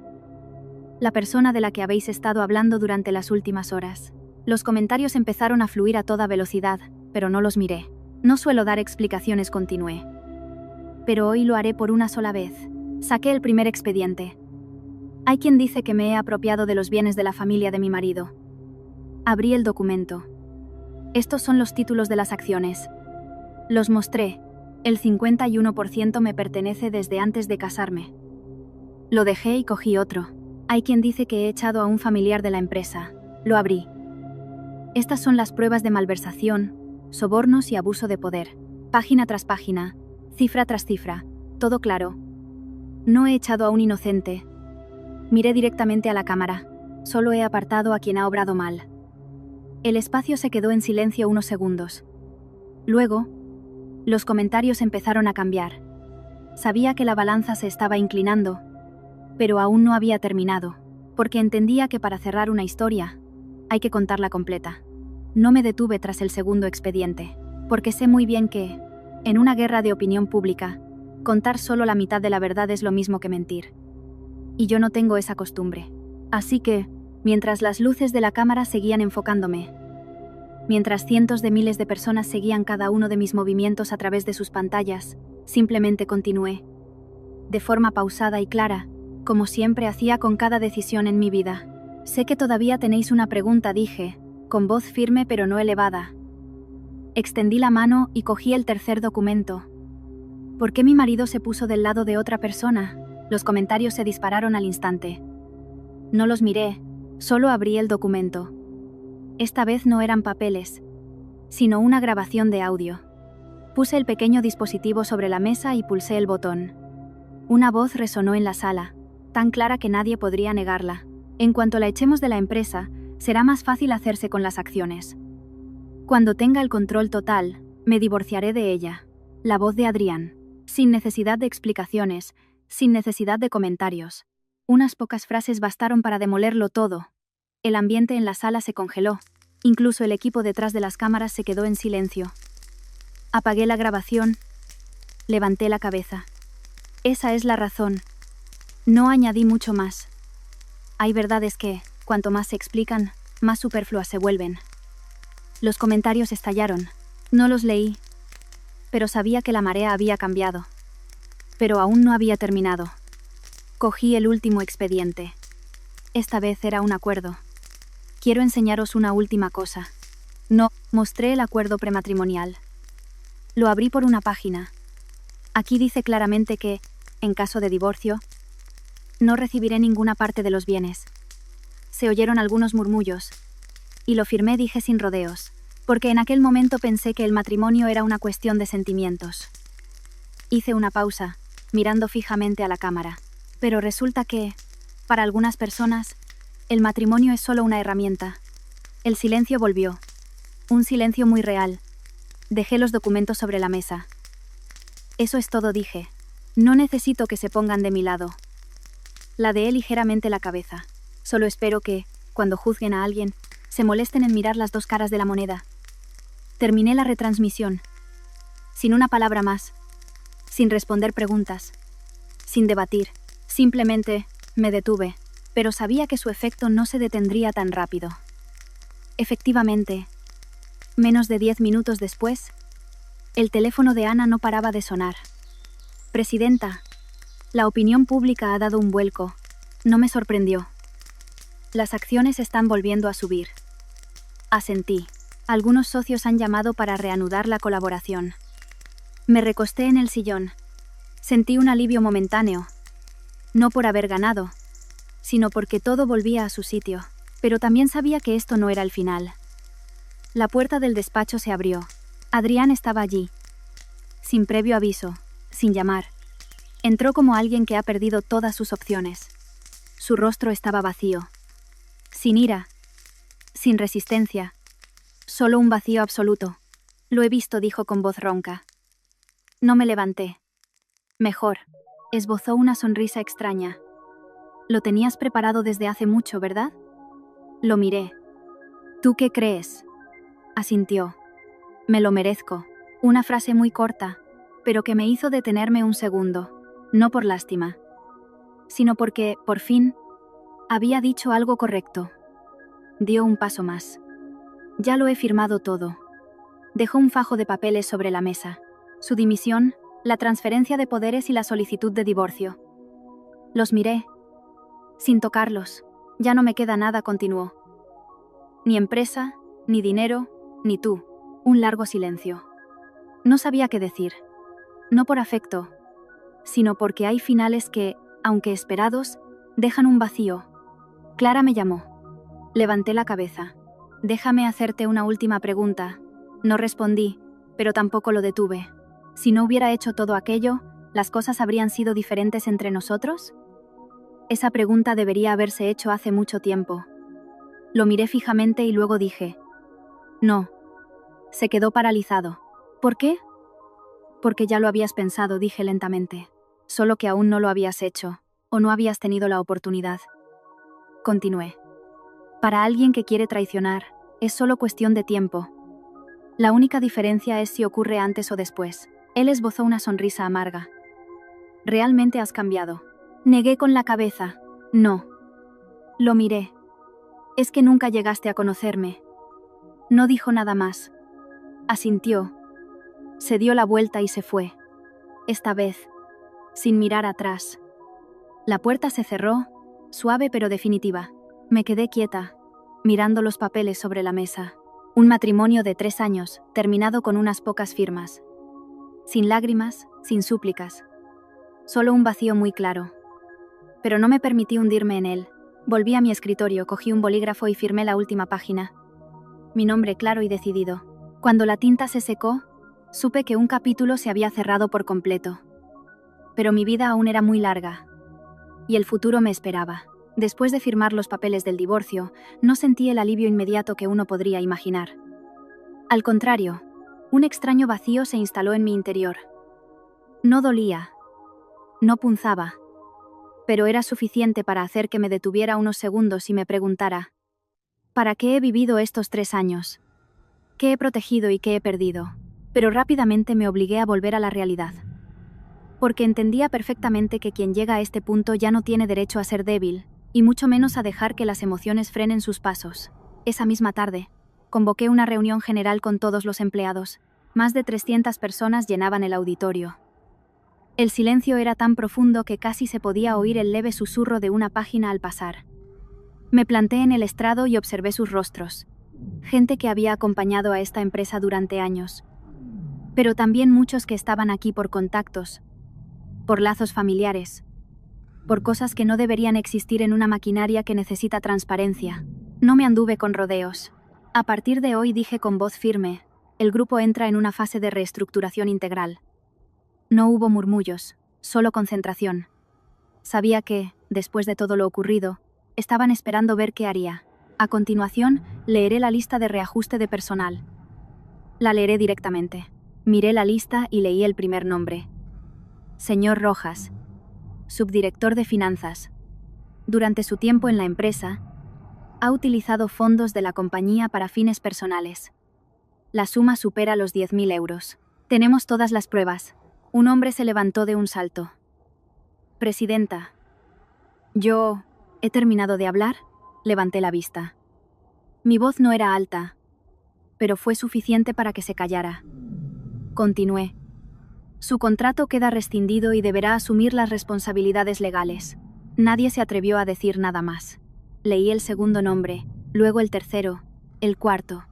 La persona de la que habéis estado hablando durante las últimas horas. Los comentarios empezaron a fluir a toda velocidad, pero no los miré. No suelo dar explicaciones, continué. Pero hoy lo haré por una sola vez. Saqué el primer expediente. Hay quien dice que me he apropiado de los bienes de la familia de mi marido. Abrí el documento. Estos son los títulos de las acciones. Los mostré. El 51% me pertenece desde antes de casarme. Lo dejé y cogí otro. Hay quien dice que he echado a un familiar de la empresa. Lo abrí. Estas son las pruebas de malversación, sobornos y abuso de poder. Página tras página, cifra tras cifra, todo claro. No he echado a un inocente. Miré directamente a la cámara. Solo he apartado a quien ha obrado mal. El espacio se quedó en silencio unos segundos. Luego, los comentarios empezaron a cambiar. Sabía que la balanza se estaba inclinando, pero aún no había terminado, porque entendía que para cerrar una historia, hay que contarla completa. No me detuve tras el segundo expediente, porque sé muy bien que, en una guerra de opinión pública, contar solo la mitad de la verdad es lo mismo que mentir. Y yo no tengo esa costumbre. Así que, mientras las luces de la cámara seguían enfocándome, mientras cientos de miles de personas seguían cada uno de mis movimientos a través de sus pantallas, simplemente continué. De forma pausada y clara, como siempre hacía con cada decisión en mi vida. Sé que todavía tenéis una pregunta, dije, con voz firme pero no elevada. Extendí la mano y cogí el tercer documento. ¿Por qué mi marido se puso del lado de otra persona? Los comentarios se dispararon al instante. No los miré, solo abrí el documento. Esta vez no eran papeles, sino una grabación de audio. Puse el pequeño dispositivo sobre la mesa y pulsé el botón. Una voz resonó en la sala, tan clara que nadie podría negarla. En cuanto la echemos de la empresa, será más fácil hacerse con las acciones. Cuando tenga el control total, me divorciaré de ella. La voz de Adrián, sin necesidad de explicaciones, sin necesidad de comentarios. Unas pocas frases bastaron para demolerlo todo. El ambiente en la sala se congeló. Incluso el equipo detrás de las cámaras se quedó en silencio. Apagué la grabación. Levanté la cabeza. Esa es la razón. No añadí mucho más. Hay verdades que, cuanto más se explican, más superfluas se vuelven. Los comentarios estallaron. No los leí, pero sabía que la marea había cambiado. Pero aún no había terminado. Cogí el último expediente. Esta vez era un acuerdo. Quiero enseñaros una última cosa. No, mostré el acuerdo prematrimonial. Lo abrí por una página. Aquí dice claramente que, en caso de divorcio, no recibiré ninguna parte de los bienes. Se oyeron algunos murmullos. Y lo firmé, dije sin rodeos, porque en aquel momento pensé que el matrimonio era una cuestión de sentimientos. Hice una pausa, mirando fijamente a la cámara. Pero resulta que, para algunas personas, el matrimonio es solo una herramienta. El silencio volvió. Un silencio muy real. Dejé los documentos sobre la mesa. Eso es todo, dije. No necesito que se pongan de mi lado. Ladeé ligeramente la cabeza. Solo espero que, cuando juzguen a alguien, se molesten en mirar las dos caras de la moneda. Terminé la retransmisión. Sin una palabra más. Sin responder preguntas. Sin debatir. Simplemente, me detuve, pero sabía que su efecto no se detendría tan rápido. Efectivamente, menos de 10 minutos después, el teléfono de Ana no paraba de sonar. Presidenta, la opinión pública ha dado un vuelco. No me sorprendió. Las acciones están volviendo a subir. Asentí. Algunos socios han llamado para reanudar la colaboración. Me recosté en el sillón. Sentí un alivio momentáneo. No por haber ganado, sino porque todo volvía a su sitio. Pero también sabía que esto no era el final. La puerta del despacho se abrió. Adrián estaba allí. Sin previo aviso, sin llamar. Entró como alguien que ha perdido todas sus opciones. Su rostro estaba vacío. Sin ira. Sin resistencia. Solo un vacío absoluto. Lo he visto, dijo con voz ronca. No me levanté. Mejor. Esbozó una sonrisa extraña. Lo tenías preparado desde hace mucho, ¿verdad? Lo miré. ¿Tú qué crees? Asintió. Me lo merezco. Una frase muy corta, pero que me hizo detenerme un segundo. No por lástima, sino porque, por fin, había dicho algo correcto. Dio un paso más. Ya lo he firmado todo. Dejó un fajo de papeles sobre la mesa. Su dimisión, la transferencia de poderes y la solicitud de divorcio. Los miré. Sin tocarlos. Ya no me queda nada, continuó. Ni empresa, ni dinero, ni tú. Un largo silencio. No sabía qué decir. No por afecto, sino porque hay finales que, aunque esperados, dejan un vacío. Clara me llamó. Levanté la cabeza. Déjame hacerte una última pregunta. No respondí, pero tampoco lo detuve. Si no hubiera hecho todo aquello, ¿las cosas habrían sido diferentes entre nosotros? Esa pregunta debería haberse hecho hace mucho tiempo. Lo miré fijamente y luego dije: no. Se quedó paralizado. ¿Por qué? Porque ya lo habías pensado, dije lentamente. Solo que aún no lo habías hecho, o no habías tenido la oportunidad. Continué. Para alguien que quiere traicionar, es solo cuestión de tiempo. La única diferencia es si ocurre antes o después. Él esbozó una sonrisa amarga. Realmente has cambiado. Negué con la cabeza. No. Lo miré. Es que nunca llegaste a conocerme. No dijo nada más. Asintió. Se dio la vuelta y se fue. Esta vez, sin mirar atrás. La puerta se cerró, suave pero definitiva. Me quedé quieta, mirando los papeles sobre la mesa. Un matrimonio de 3 años, terminado con unas pocas firmas. Sin lágrimas, sin súplicas. Solo un vacío muy claro. Pero no me permití hundirme en él. Volví a mi escritorio, cogí un bolígrafo y firmé la última página. Mi nombre claro y decidido. Cuando la tinta se secó, supe que un capítulo se había cerrado por completo. Pero mi vida aún era muy larga. Y el futuro me esperaba. Después de firmar los papeles del divorcio, no sentí el alivio inmediato que uno podría imaginar. Al contrario, un extraño vacío se instaló en mi interior. No dolía. No punzaba. Pero era suficiente para hacer que me detuviera unos segundos y me preguntara: ¿para qué he vivido estos 3 años? ¿Qué he protegido y qué he perdido? Pero rápidamente me obligué a volver a la realidad. Porque entendía perfectamente que quien llega a este punto ya no tiene derecho a ser débil, y mucho menos a dejar que las emociones frenen sus pasos. Esa misma tarde, convoqué una reunión general con todos los empleados. Más de 300 personas llenaban el auditorio. El silencio era tan profundo que casi se podía oír el leve susurro de una página al pasar. Me planté en el estrado y observé sus rostros. Gente que había acompañado a esta empresa durante años. Pero también muchos que estaban aquí por contactos, por lazos familiares, por cosas que no deberían existir en una maquinaria que necesita transparencia. No me anduve con rodeos. A partir de hoy, dije con voz firme, el grupo entra en una fase de reestructuración integral. No hubo murmullos, solo concentración. Sabía que, después de todo lo ocurrido, estaban esperando ver qué haría. A continuación, leeré la lista de reajuste de personal. La leeré directamente. Miré la lista y leí el primer nombre. Señor Rojas, subdirector de finanzas. Durante su tiempo en la empresa, ha utilizado fondos de la compañía para fines personales. La suma supera los 10.000 euros. Tenemos todas las pruebas. Un hombre se levantó de un salto. Presidenta. Yo... ¿he terminado de hablar? Levanté la vista. Mi voz no era alta, pero fue suficiente para que se callara. Continué. Su contrato queda rescindido y deberá asumir las responsabilidades legales. Nadie se atrevió a decir nada más. Leí el segundo nombre, luego el tercero, el cuarto.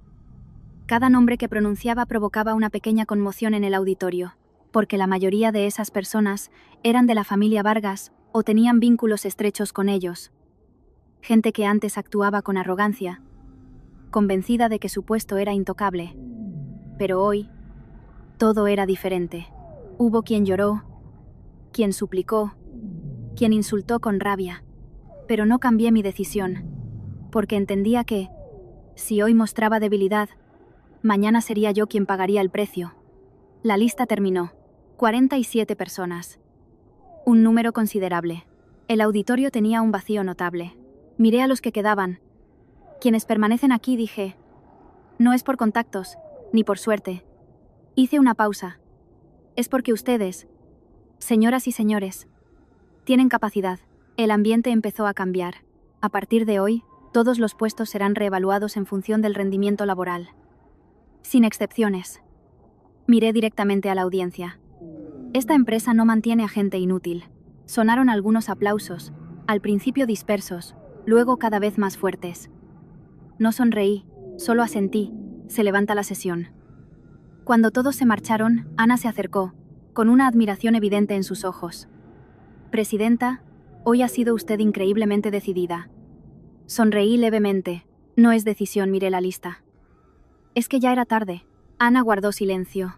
Cada nombre que pronunciaba provocaba una pequeña conmoción en el auditorio, porque la mayoría de esas personas eran de la familia Vargas o tenían vínculos estrechos con ellos. Gente que antes actuaba con arrogancia, convencida de que su puesto era intocable. Pero hoy, todo era diferente. Hubo quien lloró, quien suplicó, quien insultó con rabia. Pero no cambié mi decisión, porque entendía que, si hoy mostraba debilidad, mañana sería yo quien pagaría el precio. La lista terminó. 47 personas. Un número considerable. El auditorio tenía un vacío notable. Miré a los que quedaban. Quienes permanecen aquí, dije. No es por contactos, ni por suerte. Hice una pausa. Es porque ustedes, señoras y señores, tienen capacidad. El ambiente empezó a cambiar. A partir de hoy, todos los puestos serán reevaluados en función del rendimiento laboral. Sin excepciones. Miré directamente a la audiencia. Esta empresa no mantiene a gente inútil. Sonaron algunos aplausos, al principio dispersos, luego cada vez más fuertes. No sonreí, solo asentí. Se levanta la sesión. Cuando todos se marcharon, Ana se acercó, con una admiración evidente en sus ojos. Presidenta, hoy ha sido usted increíblemente decidida. Sonreí levemente. No es decisión, miré la lista. Es que ya era tarde. Ana guardó silencio.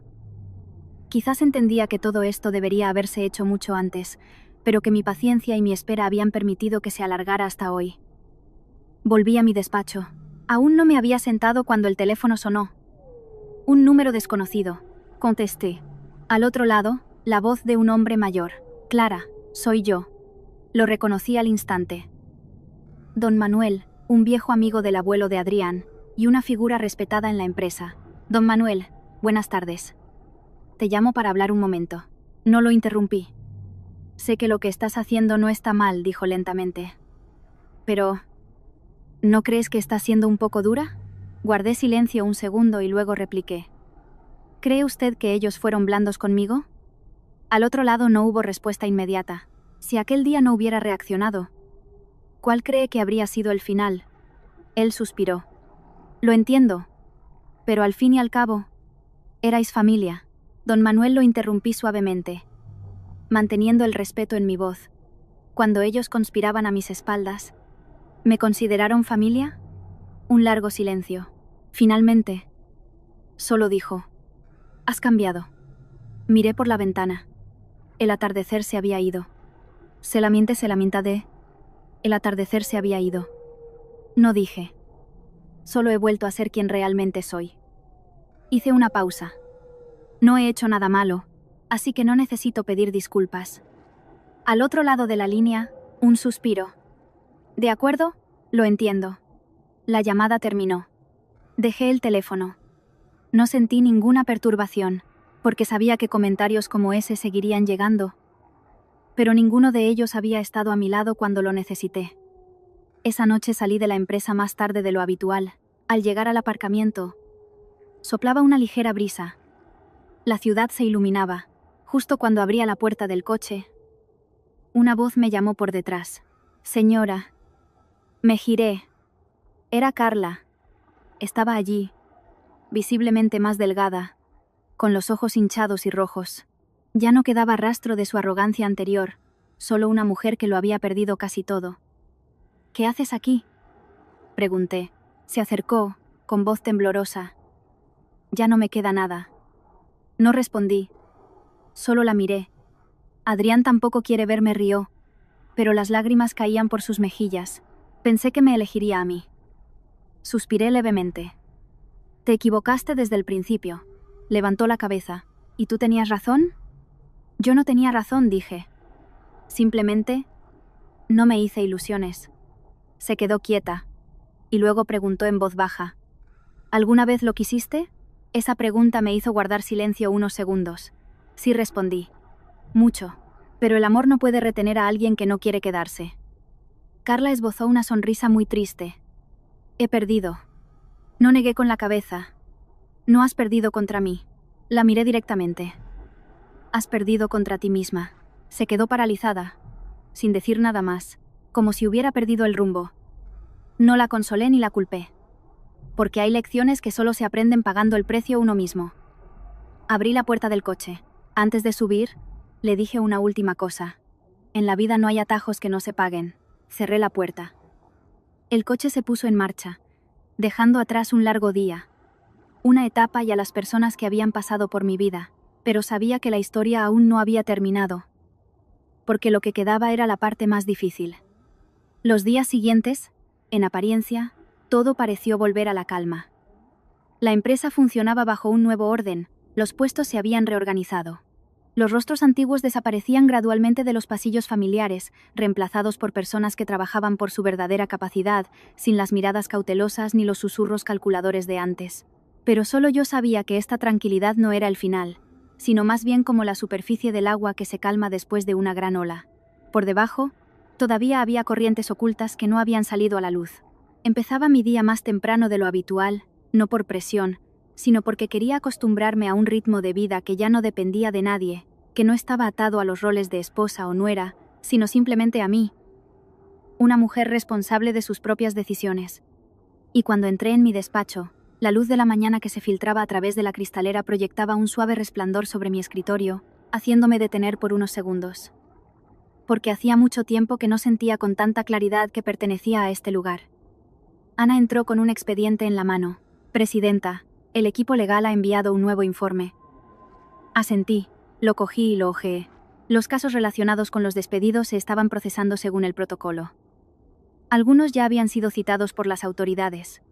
Quizás entendía que todo esto debería haberse hecho mucho antes, pero que mi paciencia y mi espera habían permitido que se alargara hasta hoy. Volví a mi despacho. Aún no me había sentado cuando el teléfono sonó. Un número desconocido. Contesté. Al otro lado, la voz de un hombre mayor. Clara, soy yo. Lo reconocí al instante. Don Manuel, un viejo amigo del abuelo de Adrián, y una figura respetada en la empresa. Don Manuel, buenas tardes. Te llamo para hablar un momento. No lo interrumpí. Sé que lo que estás haciendo no está mal, dijo lentamente. Pero, ¿no crees que estás siendo un poco dura? Guardé silencio un segundo y luego repliqué. ¿Cree usted que ellos fueron blandos conmigo? Al otro lado no hubo respuesta inmediata. Si aquel día no hubiera reaccionado, ¿cuál cree que habría sido el final? Él suspiró. Lo entiendo, pero al fin y al cabo, erais familia. Don Manuel lo interrumpí suavemente, manteniendo el respeto en mi voz. cuando ellos conspiraban a mis espaldas. ¿Me consideraron familia? Un largo silencio. Finalmente, solo dijo: «Has cambiado». Miré por la ventana. El atardecer se había ido. Se la mitad de... El atardecer se había ido. No dije. Solo he vuelto a ser quien realmente soy. Hice una pausa. No he hecho nada malo, así que no necesito pedir disculpas. Al otro lado de la línea, un suspiro. ¿De acuerdo? Lo entiendo. La llamada terminó. Dejé el teléfono. No sentí ninguna perturbación, porque sabía que comentarios como ese seguirían llegando. Pero ninguno de ellos había estado a mi lado cuando lo necesité. Esa noche salí de la empresa más tarde de lo habitual. Al llegar al aparcamiento, soplaba una ligera brisa. La ciudad se iluminaba. Justo cuando abría la puerta del coche, una voz me llamó por detrás. «Señora». Me giré. Era Carla. Estaba allí, visiblemente más delgada, con los ojos hinchados y rojos. Ya no quedaba rastro de su arrogancia anterior, solo una mujer que lo había perdido casi todo. «¿Qué haces aquí?», pregunté. Se acercó, con voz temblorosa. «Ya no me queda nada». No respondí. Solo la miré. Adrián tampoco quiere verme, rió, pero las lágrimas caían por sus mejillas. Pensé que me elegiría a mí. Suspiré levemente. «Te equivocaste desde el principio». Levantó la cabeza. «¿Y tú tenías razón?». «Yo no tenía razón», dije. «Simplemente, no me hice ilusiones». Se quedó quieta, y luego preguntó en voz baja: «¿Alguna vez lo quisiste?». Esa pregunta me hizo guardar silencio unos segundos. Sí, respondí. «Mucho. Pero el amor no puede retener a alguien que no quiere quedarse». Carla esbozó una sonrisa muy triste. «He perdido». No negué con la cabeza. «No has perdido contra mí». La miré directamente. «Has perdido contra ti misma». Se quedó paralizada, sin decir nada más, como si hubiera perdido el rumbo. No la consolé ni la culpé. Porque hay lecciones que solo se aprenden pagando el precio uno mismo. Abrí la puerta del coche. Antes de subir, le dije una última cosa. En la vida no hay atajos que no se paguen. Cerré la puerta. El coche se puso en marcha, dejando atrás un largo día, una etapa y a las personas que habían pasado por mi vida, pero sabía que la historia aún no había terminado, porque lo que quedaba era la parte más difícil. Los días siguientes, en apariencia, todo pareció volver a la calma. La empresa funcionaba bajo un nuevo orden, los puestos se habían reorganizado. Los rostros antiguos desaparecían gradualmente de los pasillos familiares, reemplazados por personas que trabajaban por su verdadera capacidad, sin las miradas cautelosas ni los susurros calculadores de antes. Pero solo yo sabía que esta tranquilidad no era el final, sino más bien como la superficie del agua que se calma después de una gran ola. Por debajo, todavía había corrientes ocultas que no habían salido a la luz. Empezaba mi día más temprano de lo habitual, no por presión, sino porque quería acostumbrarme a un ritmo de vida que ya no dependía de nadie, que no estaba atado a los roles de esposa o nuera, sino simplemente a mí, una mujer responsable de sus propias decisiones. Y cuando entré en mi despacho, la luz de la mañana que se filtraba a través de la cristalera proyectaba un suave resplandor sobre mi escritorio, haciéndome detener por unos segundos. Porque hacía mucho tiempo que no sentía con tanta claridad que pertenecía a este lugar. Ana entró con un expediente en la mano. «Presidenta, el equipo legal ha enviado un nuevo informe». Asentí, lo cogí y lo hojeé. Los casos relacionados con los despedidos se estaban procesando según el protocolo. Algunos ya habían sido citados por las autoridades.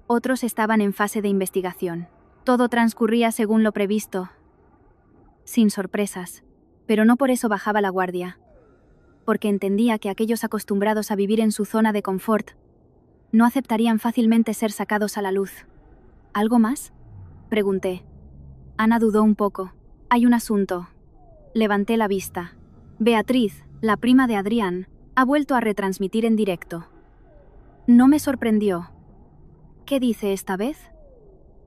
Otros estaban en fase de investigación. Todo transcurría según lo previsto, sin sorpresas, pero no por eso bajaba la guardia. Porque entendía que aquellos acostumbrados a vivir en su zona de confort no aceptarían fácilmente ser sacados a la luz. ¿Algo más?, pregunté. Ana dudó un poco. «Hay un asunto». Levanté la vista. Beatriz, la prima de Adrián, ha vuelto a retransmitir en directo. No me sorprendió. «¿Qué dice esta vez?».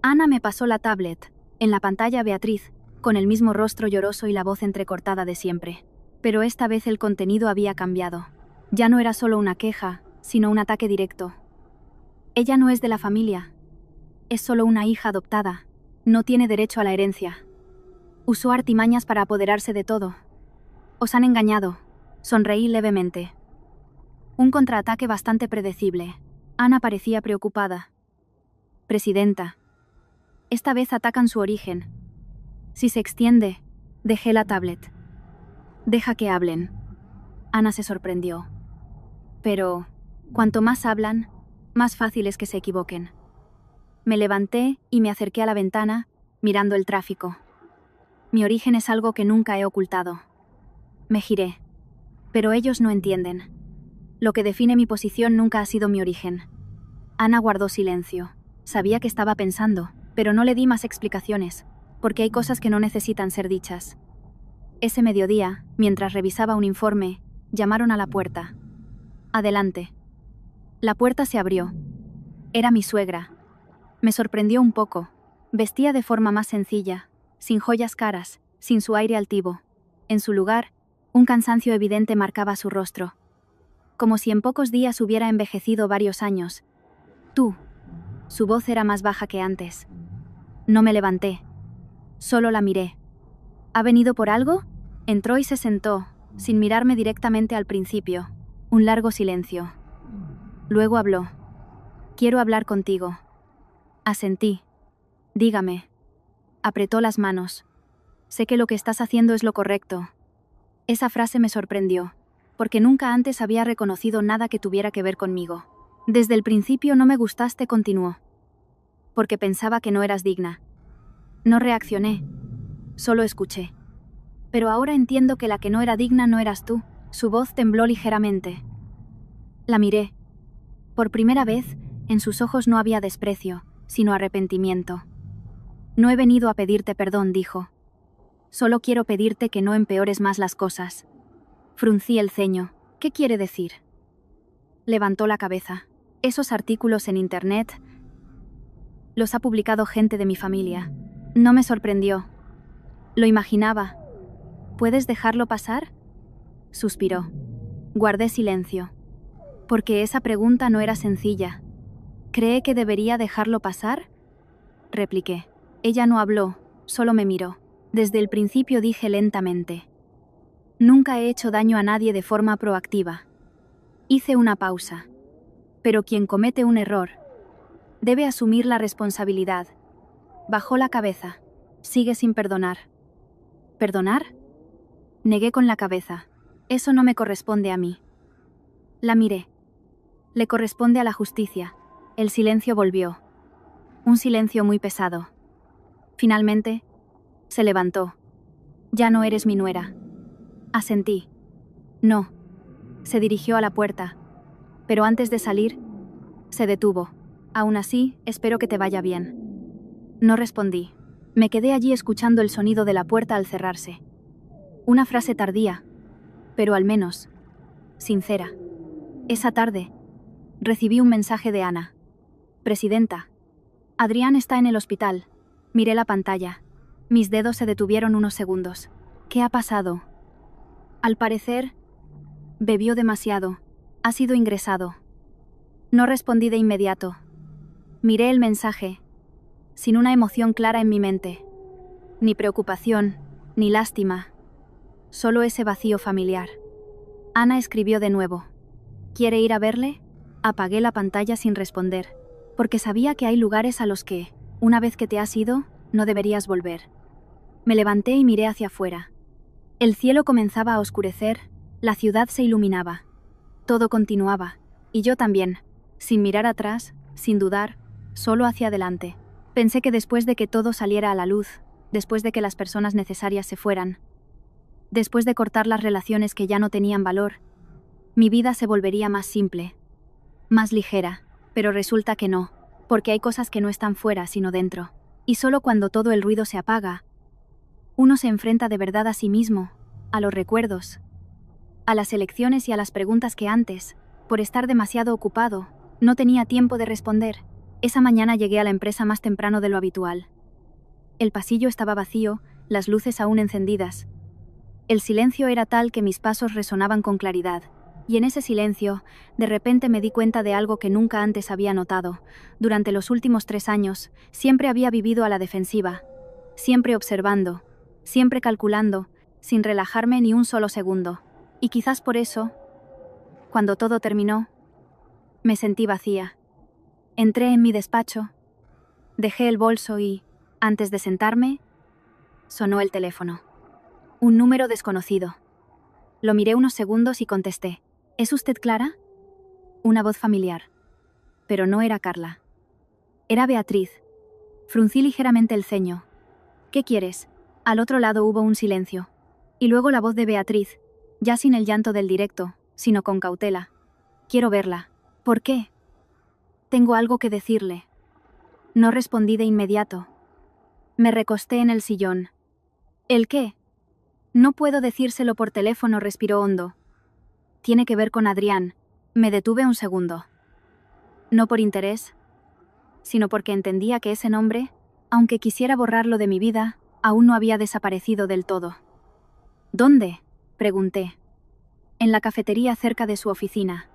Ana me pasó la tablet. En la pantalla Beatriz, con el mismo rostro lloroso y la voz entrecortada de siempre. Pero esta vez el contenido había cambiado. Ya no era solo una queja, sino un ataque directo. «Ella no es de la familia. Es solo una hija adoptada. No tiene derecho a la herencia. Usó artimañas para apoderarse de todo. Os han engañado. Sonreí levemente. Un contraataque bastante predecible. Ana parecía preocupada. Presidenta. Esta vez atacan su origen. Si se extiende, dejé la tablet. Deja que hablen. Ana se sorprendió. Pero, cuanto más hablan, más fácil es que se equivoquen. Me levanté y me acerqué a la ventana, mirando el tráfico. Mi origen es algo que nunca he ocultado. Me giré. Pero ellos no entienden. Lo que define mi posición nunca ha sido mi origen. Ana guardó silencio. Sabía que estaba pensando, pero no le di más explicaciones, porque hay cosas que no necesitan ser dichas. Ese mediodía, mientras revisaba un informe, llamaron a la puerta. Adelante. La puerta se abrió. Era mi suegra. Me sorprendió un poco. Vestía de forma más sencilla, sin joyas caras, sin su aire altivo. En su lugar, un cansancio evidente marcaba su rostro. Como si en pocos días hubiera envejecido varios años. Tú. Su voz era más baja que antes. No me levanté. Solo la miré. ¿Ha venido por algo? Entró y se sentó, sin mirarme directamente al principio. Un largo silencio. Luego habló. Quiero hablar contigo. Asentí. Dígame. Apretó las manos. Sé que lo que estás haciendo es lo correcto. Esa frase me sorprendió, porque nunca antes había reconocido nada que tuviera que ver conmigo. Desde el principio no me gustaste, continuó. Porque pensaba que no eras digna. No reaccioné. Solo escuché. Pero ahora entiendo que la que no era digna no eras tú. Su voz tembló ligeramente. La miré. Por primera vez, en sus ojos no había desprecio, sino arrepentimiento. No he venido a pedirte perdón, dijo. Solo quiero pedirte que no empeores más las cosas. Fruncí el ceño. ¿Qué quiere decir? Levantó la cabeza. Esos artículos en internet los ha publicado gente de mi familia. No me sorprendió. Lo imaginaba. ¿Puedes dejarlo pasar? Suspiró. Guardé silencio. Porque esa pregunta no era sencilla. ¿Cree que debería dejarlo pasar? Repliqué. Ella no habló, solo me miró. Desde el principio dije lentamente. Nunca he hecho daño a nadie de forma proactiva. Hice una pausa. Pero quien comete un error debe asumir la responsabilidad. Bajó la cabeza. Sigue sin perdonar. ¿Perdonar? Negué con la cabeza. Eso no me corresponde a mí. La miré. Le corresponde a la justicia. El silencio volvió. Un silencio muy pesado. Finalmente, se levantó. Ya no eres mi nuera. Asentí. No. Se dirigió a la puerta. Pero antes de salir, se detuvo. Aún así, espero que te vaya bien. No respondí. Me quedé allí escuchando el sonido de la puerta al cerrarse. Una frase tardía, pero al menos sincera. Esa tarde, recibí un mensaje de Ana. Presidenta, Adrián está en el hospital. Miré la pantalla. Mis dedos se detuvieron unos segundos. ¿Qué ha pasado? Al parecer, bebió demasiado. Ha sido ingresado. No respondí de inmediato. Miré el mensaje, sin una emoción clara en mi mente. Ni preocupación, ni lástima. Solo ese vacío familiar. Ana escribió de nuevo. ¿Quiere ir a verle? Apagué la pantalla sin responder, porque sabía que hay lugares a los que, una vez que te has ido, no deberías volver. Me levanté y miré hacia afuera. El cielo comenzaba a oscurecer, la ciudad se iluminaba. Todo continuaba, y yo también, sin mirar atrás, sin dudar, solo hacia adelante. Pensé que después de que todo saliera a la luz, después de que las personas necesarias se fueran, después de cortar las relaciones que ya no tenían valor, mi vida se volvería más simple, más ligera, pero resulta que no, porque hay cosas que no están fuera sino dentro. Y solo cuando todo el ruido se apaga, uno se enfrenta de verdad a sí mismo, a los recuerdos, a las elecciones y a las preguntas que antes, por estar demasiado ocupado, no tenía tiempo de responder. Esa mañana llegué a la empresa más temprano de lo habitual. El pasillo estaba vacío, las luces aún encendidas. El silencio era tal que mis pasos resonaban con claridad, y en ese silencio, de repente me di cuenta de algo que nunca antes había notado. Durante los últimos 3 años, siempre había vivido a la defensiva, siempre observando, siempre calculando, sin relajarme ni un solo segundo. Y quizás por eso, cuando todo terminó, me sentí vacía. Entré en mi despacho, dejé el bolso y, antes de sentarme, sonó el teléfono. Un número desconocido. Lo miré unos segundos y contesté. ¿Es usted Clara? Una voz familiar. Pero no era Carla. Era Beatriz. Fruncí ligeramente el ceño. ¿Qué quieres? Al otro lado hubo un silencio. Y luego la voz de Beatriz, ya sin el llanto del directo, sino con cautela. Quiero verla. ¿Por qué? Tengo algo que decirle. No respondí de inmediato. Me recosté en el sillón. ¿El qué? No puedo decírselo por teléfono, respiró hondo. Tiene que ver con Adrián. Me detuve un segundo. No por interés, sino porque entendía que ese nombre, aunque quisiera borrarlo de mi vida, aún no había desaparecido del todo. ¿Dónde?, pregunté. En la cafetería cerca de su oficina.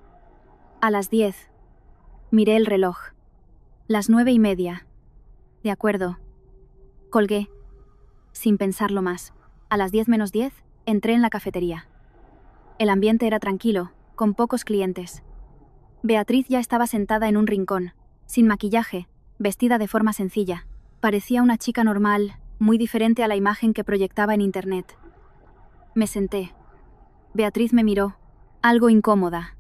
A las 10. Miré el reloj. Las 9:30. De acuerdo. Colgué, sin pensarlo más. A las 10:10, entré en la cafetería. El ambiente era tranquilo, con pocos clientes. Beatriz ya estaba sentada en un rincón, sin maquillaje, vestida de forma sencilla. Parecía una chica normal, muy diferente a la imagen que proyectaba en internet. Me senté. Beatriz me miró, algo incómoda.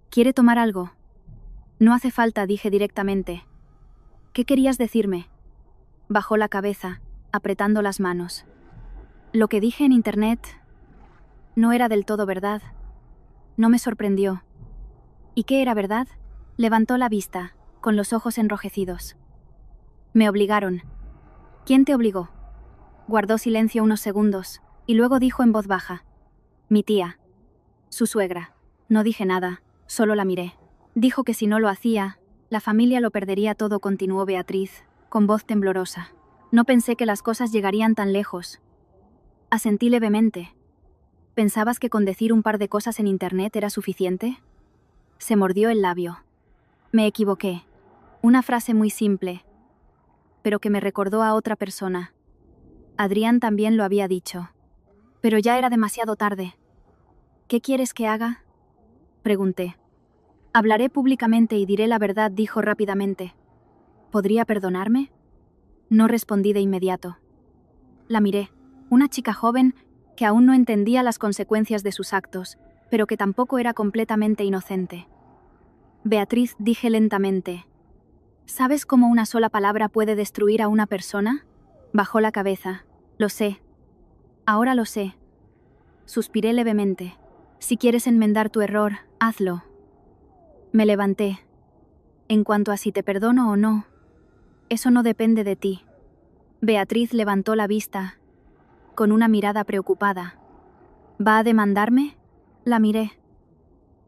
¿Quiere tomar algo? No hace falta, dije directamente. ¿Qué querías decirme? Bajó la cabeza, apretando las manos. Lo que dije en internet no era del todo verdad. No me sorprendió. ¿Y qué era verdad? Levantó la vista, con los ojos enrojecidos. Me obligaron. ¿Quién te obligó? Guardó silencio unos segundos, y luego dijo en voz baja. Mi tía. Su suegra. No dije nada, solo la miré. Dijo que si no lo hacía, la familia lo perdería todo, continuó Beatriz, con voz temblorosa. No pensé que las cosas llegarían tan lejos. Asentí levemente. ¿Pensabas que con decir un par de cosas en internet era suficiente? Se mordió el labio. Me equivoqué. Una frase muy simple, pero que me recordó a otra persona. Adrián también lo había dicho. Pero ya era demasiado tarde. ¿Qué quieres que haga?, pregunté. Hablaré públicamente y diré la verdad, dijo rápidamente. ¿Podría perdonarme? No respondí de inmediato. La miré, una chica joven que aún no entendía las consecuencias de sus actos, pero que tampoco era completamente inocente. Beatriz, dije lentamente. ¿Sabes cómo una sola palabra puede destruir a una persona? Bajó la cabeza. Lo sé. Ahora lo sé. Suspiré levemente. Si quieres enmendar tu error, hazlo. Me levanté. En cuanto a si te perdono o no, eso no depende de ti. Beatriz levantó la vista, con una mirada preocupada. ¿Va a demandarme? La miré.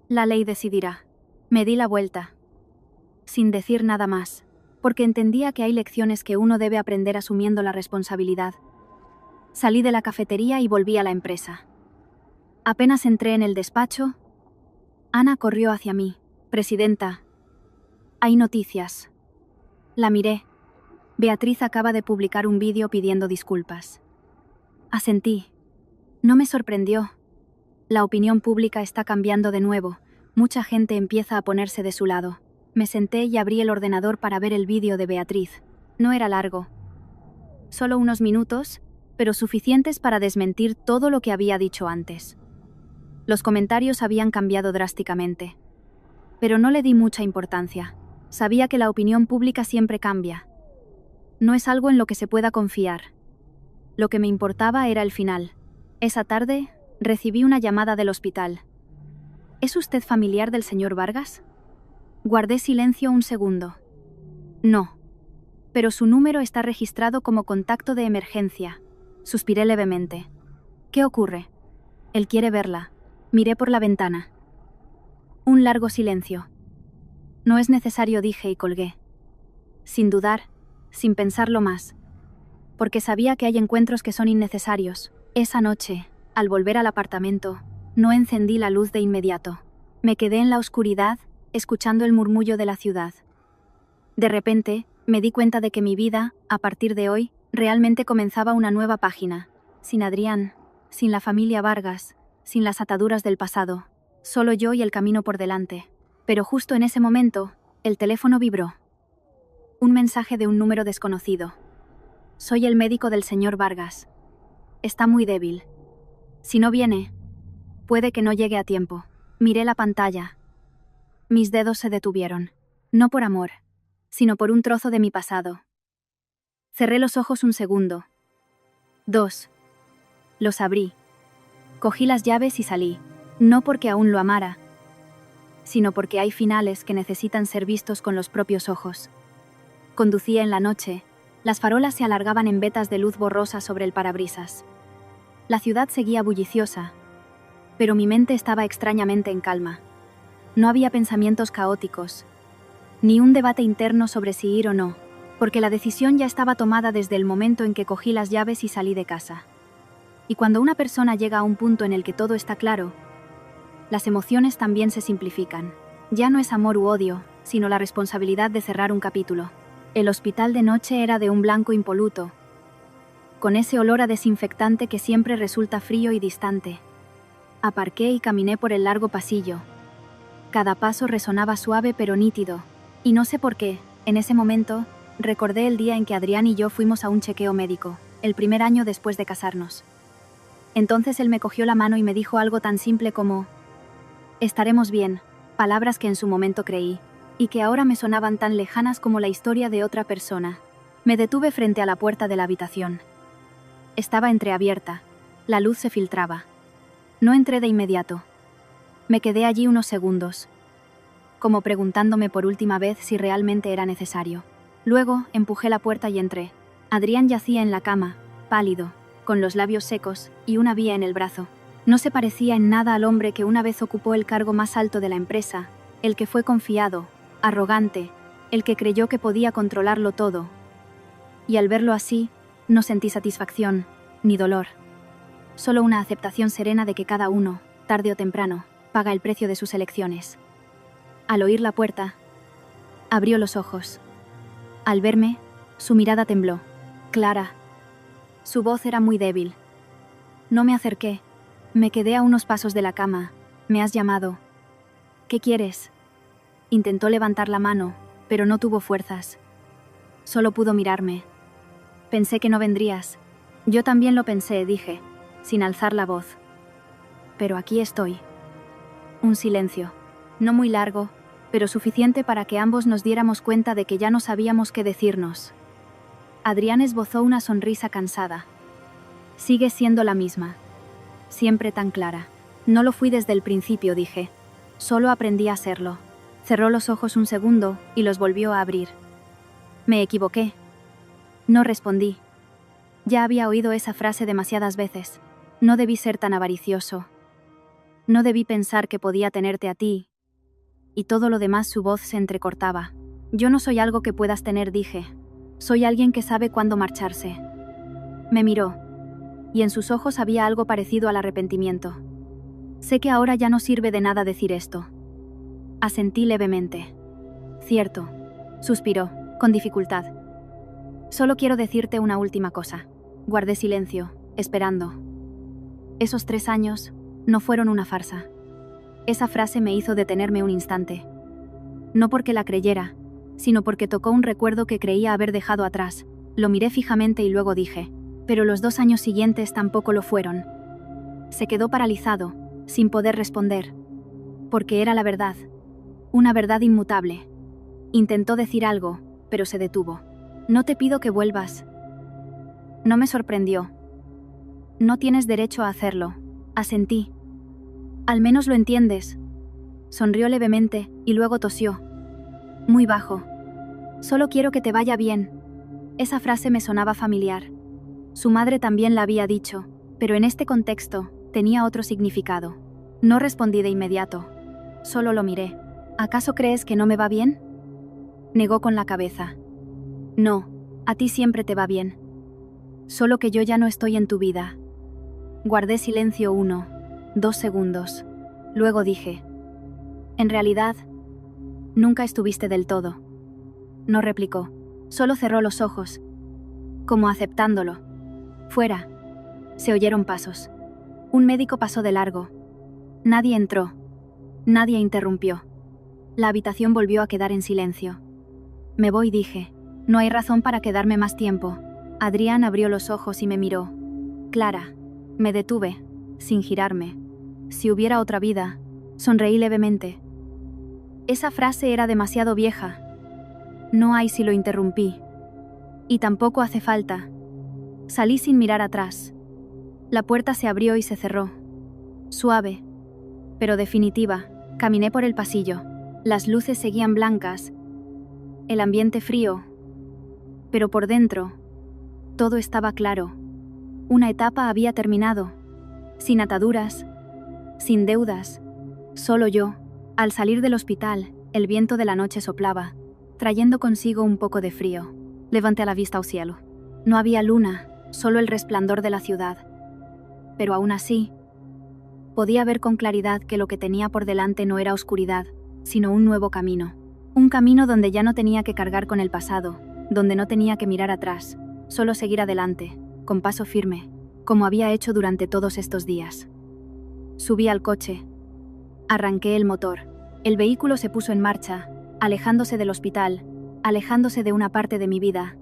La ley decidirá. Me di la vuelta, sin decir nada más, porque entendía que hay lecciones que uno debe aprender asumiendo la responsabilidad. Salí de la cafetería y volví a la empresa. Apenas entré en el despacho, Ana corrió hacia mí. Presidenta, hay noticias. La miré. Beatriz acaba de publicar un vídeo pidiendo disculpas. Asentí. No me sorprendió. La opinión pública está cambiando de nuevo. Mucha gente empieza a ponerse de su lado. Me senté y abrí el ordenador para ver el vídeo de Beatriz. No era largo. Solo unos minutos, pero suficientes para desmentir todo lo que había dicho antes. Los comentarios habían cambiado drásticamente. Pero no le di mucha importancia. Sabía que la opinión pública siempre cambia. No es algo en lo que se pueda confiar. Lo que me importaba era el final. Esa tarde, recibí una llamada del hospital. ¿Es usted familiar del señor Vargas? Guardé silencio un segundo. No. Pero su número está registrado como contacto de emergencia. Suspiré levemente. ¿Qué ocurre? Él quiere verla. Miré por la ventana. Un largo silencio. No es necesario, dije y colgué. Sin dudar, sin pensarlo más. Porque sabía que hay encuentros que son innecesarios. Esa noche, al volver al apartamento, no encendí la luz de inmediato. Me quedé en la oscuridad, escuchando el murmullo de la ciudad. De repente, me di cuenta de que mi vida, a partir de hoy, realmente comenzaba una nueva página. Sin Adrián, sin la familia Vargas, sin las ataduras del pasado, solo yo y el camino por delante. Pero justo en ese momento, el teléfono vibró. Un mensaje de un número desconocido. Soy el médico del señor Vargas. Está muy débil. Si no viene, puede que no llegue a tiempo. Miré la pantalla. Mis dedos se detuvieron. No por amor, sino por un trozo de mi pasado. Cerré los ojos un segundo. 2. Los abrí. Cogí las llaves y salí. No porque aún lo amara, sino porque hay finales que necesitan ser vistos con los propios ojos. Conducía en la noche. Las farolas se alargaban en vetas de luz borrosa sobre el parabrisas. La ciudad seguía bulliciosa, pero mi mente estaba extrañamente en calma. No había pensamientos caóticos, ni un debate interno sobre si ir o no, porque la decisión ya estaba tomada desde el momento en que cogí las llaves y salí de casa. Y cuando una persona llega a un punto en el que todo está claro, las emociones también se simplifican. Ya no es amor u odio, sino la responsabilidad de cerrar un capítulo. El hospital de noche era de un blanco impoluto, con ese olor a desinfectante que siempre resulta frío y distante. Aparqué y caminé por el largo pasillo. Cada paso resonaba suave pero nítido, y no sé por qué, en ese momento, recordé el día en que Adrián y yo fuimos a un chequeo médico, el primer año después de casarnos. Entonces él me cogió la mano y me dijo algo tan simple como: estaremos bien, palabras que en su momento creí, y que ahora me sonaban tan lejanas como la historia de otra persona. Me detuve frente a la puerta de la habitación. Estaba entreabierta, la luz se filtraba. No entré de inmediato. Me quedé allí unos segundos, como preguntándome por última vez si realmente era necesario. Luego, empujé la puerta y entré. Adrián yacía en la cama, pálido, con los labios secos y una vía en el brazo. No se parecía en nada al hombre que una vez ocupó el cargo más alto de la empresa, el que fue confiado, arrogante, el que creyó que podía controlarlo todo. Y al verlo así, no sentí satisfacción, ni dolor. Solo una aceptación serena de que cada uno, tarde o temprano, paga el precio de sus elecciones. Al oír la puerta, abrió los ojos. Al verme, su mirada tembló. Clara. Su voz era muy débil. No me acerqué. Me quedé a unos pasos de la cama. Me has llamado. ¿Qué quieres? Intentó levantar la mano, pero no tuvo fuerzas. Solo pudo mirarme. Pensé que no vendrías. Yo también lo pensé, dije, sin alzar la voz. Pero aquí estoy. Un silencio. No muy largo, pero suficiente para que ambos nos diéramos cuenta de que ya no sabíamos qué decirnos. Adrián esbozó una sonrisa cansada. Sigue siendo la misma. Siempre tan clara. No lo fui desde el principio, dije. Solo aprendí a serlo. Cerró los ojos un segundo y los volvió a abrir. Me equivoqué. No respondí. Ya había oído esa frase demasiadas veces. No debí ser tan avaricioso. No debí pensar que podía tenerte a ti. Y todo lo demás, su voz se entrecortaba. Yo no soy algo que puedas tener, dije. Soy alguien que sabe cuándo marcharse. Me miró, y en sus ojos había algo parecido al arrepentimiento. Sé que ahora ya no sirve de nada decir esto. Asentí levemente. Cierto, suspiró, con dificultad. Solo quiero decirte una última cosa. Guardé silencio, esperando. Esos 3 años no fueron una farsa. Esa frase me hizo detenerme un instante. No porque la creyera, sino porque tocó un recuerdo que creía haber dejado atrás. Lo miré fijamente y luego dije, pero los 2 años siguientes tampoco lo fueron. Se quedó paralizado, sin poder responder. Porque era la verdad. Una verdad inmutable. Intentó decir algo, pero se detuvo. No te pido que vuelvas. No me sorprendió. No tienes derecho a hacerlo. Asentí. Al menos lo entiendes. Sonrió levemente y luego tosió. Muy bajo. Solo quiero que te vaya bien. Esa frase me sonaba familiar. Su madre también la había dicho, pero en este contexto tenía otro significado. No respondí de inmediato. Solo lo miré. ¿Acaso crees que no me va bien? Negó con la cabeza. No, a ti siempre te va bien. Solo que yo ya no estoy en tu vida. Guardé silencio 1, 2 segundos. Luego dije, en realidad, nunca estuviste del todo. No replicó, solo cerró los ojos, como aceptándolo. Fuera. Se oyeron pasos. Un médico pasó de largo, Nadie entró. Nadie interrumpió. La habitación volvió a quedar en silencio. Me voy, dije. No hay razón para quedarme más tiempo. Adrián abrió los ojos y me miró. Clara. Me detuve, sin girarme. Si hubiera otra vida, sonreí levemente. Esa frase era demasiado vieja. No hay si lo interrumpí. Y tampoco hace falta. Salí sin mirar atrás. La puerta se abrió y se cerró. Suave, pero definitiva, caminé por el pasillo. Las luces seguían blancas, el ambiente frío, pero por dentro, todo estaba claro. Una etapa había terminado, sin ataduras, sin deudas, solo yo. Al salir del hospital, el viento de la noche soplaba, trayendo consigo un poco de frío. Levanté la vista al cielo. No había luna, solo el resplandor de la ciudad. Pero aún así, podía ver con claridad que lo que tenía por delante no era oscuridad, sino un nuevo camino. Un camino donde ya no tenía que cargar con el pasado, donde no tenía que mirar atrás, solo seguir adelante, con paso firme, como había hecho durante todos estos días. Subí al coche. Arranqué el motor. El vehículo se puso en marcha, alejándose del hospital, alejándose de una parte de mi vida.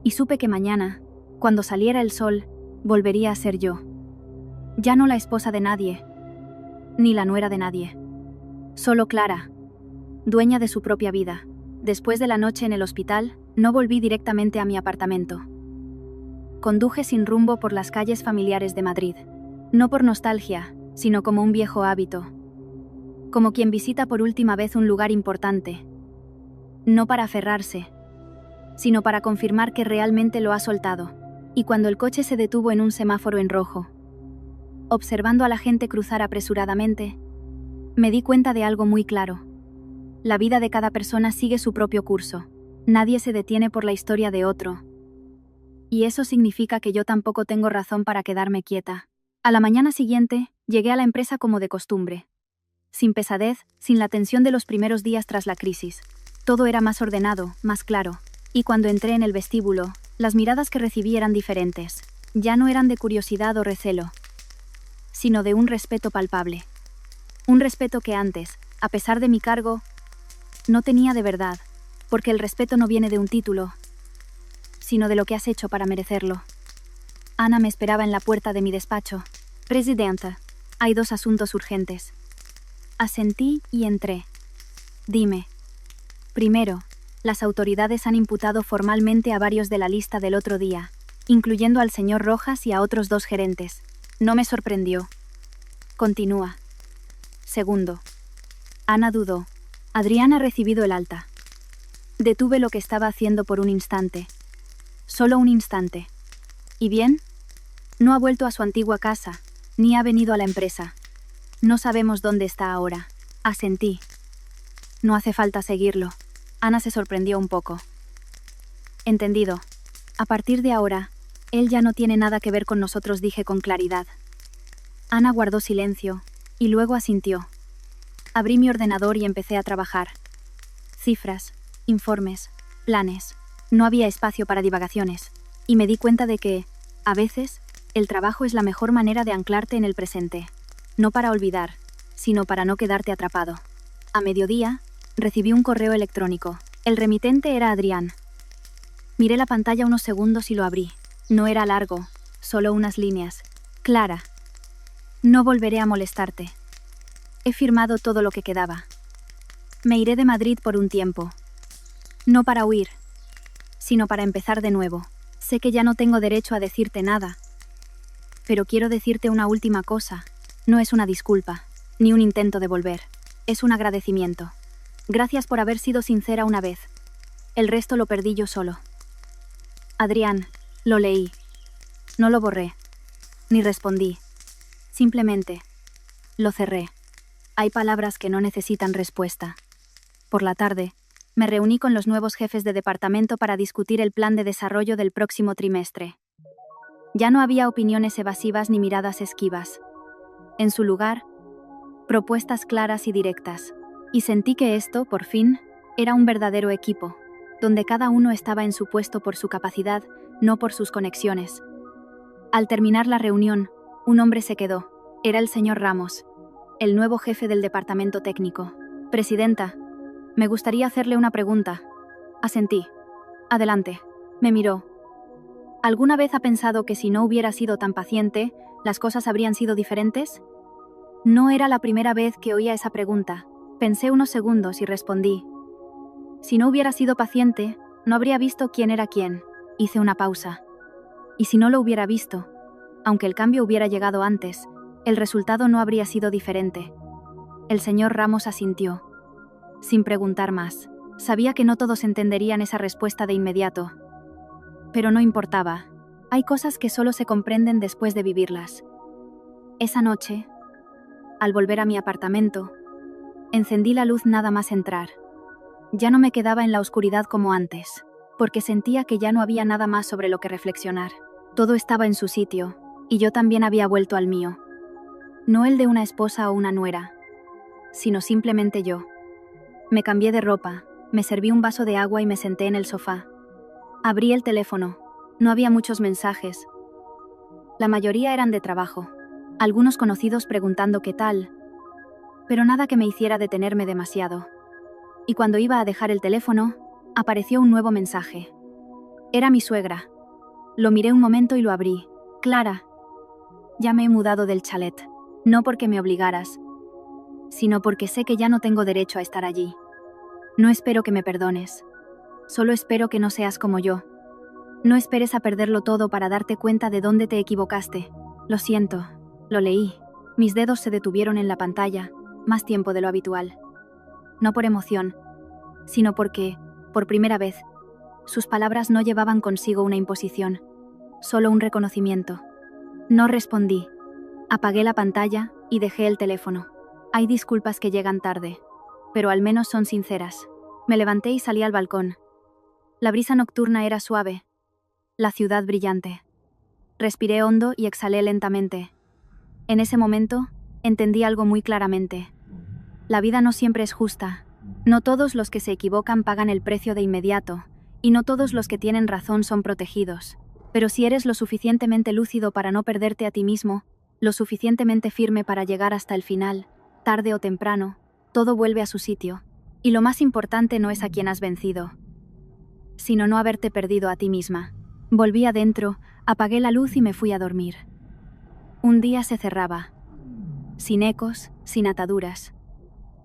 Y supe que mañana, cuando saliera el sol, volvería a ser yo. Ya no la esposa de nadie, ni la nuera de nadie. Solo Clara, dueña de su propia vida. Después de la noche en el hospital, no volví directamente a mi apartamento. Conduje sin rumbo por las calles familiares de Madrid. No por nostalgia, sino como un viejo hábito. Como quien visita por última vez un lugar importante. No para aferrarse, sino para confirmar que realmente lo ha soltado. Y cuando el coche se detuvo en un semáforo en rojo, observando a la gente cruzar apresuradamente, me di cuenta de algo muy claro. La vida de cada persona sigue su propio curso. Nadie se detiene por la historia de otro. Y eso significa que yo tampoco tengo razón para quedarme quieta. A la mañana siguiente, llegué a la empresa como de costumbre. Sin pesadez, sin la tensión de los primeros días tras la crisis. Todo era más ordenado, más claro. Y cuando entré en el vestíbulo, las miradas que recibí eran diferentes. Ya no eran de curiosidad o recelo, sino de un respeto palpable. Un respeto que antes, a pesar de mi cargo, no tenía de verdad, porque el respeto no viene de un título, sino de lo que has hecho para merecerlo. Ana me esperaba en la puerta de mi despacho. Presidenta, hay 2 asuntos urgentes. Asentí y entré. Dime. Primero, las autoridades han imputado formalmente a varios de la lista del otro día, incluyendo al señor Rojas y a otros 2 gerentes. No me sorprendió. Continúa. Segundo. Ana dudó. Adrián ha recibido el alta. Detuve lo que estaba haciendo por un instante. Solo un instante. ¿Y bien? No ha vuelto a su antigua casa, ni ha venido a la empresa. No sabemos dónde está ahora. Asentí. No hace falta seguirlo. Ana se sorprendió un poco. Entendido. A partir de ahora, él ya no tiene nada que ver con nosotros, dije con claridad. Ana guardó silencio, y luego asintió. Abrí mi ordenador y empecé a trabajar. Cifras, informes, planes. No había espacio para divagaciones, y me di cuenta de que, a veces, el trabajo es la mejor manera de anclarte en el presente. No para olvidar, sino para no quedarte atrapado. A mediodía, recibí un correo electrónico. El remitente era Adrián. Miré la pantalla unos segundos y lo abrí. No era largo, solo unas líneas. Clara. No volveré a molestarte. He firmado todo lo que quedaba. Me iré de Madrid por un tiempo. No para huir, sino para empezar de nuevo. Sé que ya no tengo derecho a decirte nada, pero quiero decirte una última cosa. No es una disculpa, ni un intento de volver. Es un agradecimiento. Gracias por haber sido sincera una vez. El resto lo perdí yo solo. Adrián, lo leí. No lo borré, ni respondí. Simplemente, lo cerré. Hay palabras que no necesitan respuesta. Por la tarde, me reuní con los nuevos jefes de departamento para discutir el plan de desarrollo del próximo trimestre. Ya no había opiniones evasivas ni miradas esquivas. En su lugar, propuestas claras y directas. Y sentí que esto, por fin, era un verdadero equipo, donde cada uno estaba en su puesto por su capacidad, no por sus conexiones. Al terminar la reunión, un hombre se quedó. Era el señor Ramos. el nuevo jefe del departamento técnico. Presidenta, me gustaría hacerle una pregunta. Asentí. Adelante. Me miró. ¿Alguna vez ha pensado que si no hubiera sido tan paciente, las cosas habrían sido diferentes? No era la primera vez que oía esa pregunta. Pensé unos segundos y respondí. Si no hubiera sido paciente, no habría visto quién era quién. Hice una pausa. Y si no lo hubiera visto, aunque el cambio hubiera llegado antes, el resultado no habría sido diferente. El señor Ramos asintió, sin preguntar más. Sabía que no todos entenderían esa respuesta de inmediato. Pero no importaba. Hay cosas que solo se comprenden después de vivirlas. Esa noche, al volver a mi apartamento, encendí la luz nada más entrar. Ya no me quedaba en la oscuridad como antes, porque sentía que ya no había nada más sobre lo que reflexionar. Todo estaba en su sitio, y yo también había vuelto al mío. No el de una esposa o una nuera, sino simplemente yo. Me cambié de ropa, me serví un vaso de agua y me senté en el sofá. Abrí el teléfono. No había muchos mensajes. La mayoría eran de trabajo. Algunos conocidos preguntando qué tal, pero nada que me hiciera detenerme demasiado. Y cuando iba a dejar el teléfono, apareció un nuevo mensaje. Era mi suegra. Lo miré un momento y lo abrí. Clara, ya me he mudado del chalet. No porque me obligaras, sino porque sé que ya no tengo derecho a estar allí. No espero que me perdones. Solo espero que no seas como yo. No esperes a perderlo todo para darte cuenta de dónde te equivocaste. Lo siento. Lo leí. Mis dedos se detuvieron en la pantalla, más tiempo de lo habitual. No por emoción, sino porque, por primera vez, sus palabras no llevaban consigo una imposición, solo un reconocimiento. No respondí. Apagué la pantalla y dejé el teléfono. Hay disculpas que llegan tarde, pero al menos son sinceras. Me levanté y salí al balcón. La brisa nocturna era suave, la ciudad brillante. Respiré hondo y exhalé lentamente. En ese momento, entendí algo muy claramente. La vida no siempre es justa. No todos los que se equivocan pagan el precio de inmediato, y no todos los que tienen razón son protegidos. Pero si eres lo suficientemente lúcido para no perderte a ti mismo, lo suficientemente firme para llegar hasta el final, tarde o temprano, todo vuelve a su sitio. Y lo más importante no es a quien has vencido, sino no haberte perdido a ti misma. Volví adentro, apagué la luz y me fui a dormir. Un día se cerraba, sin ecos, sin ataduras.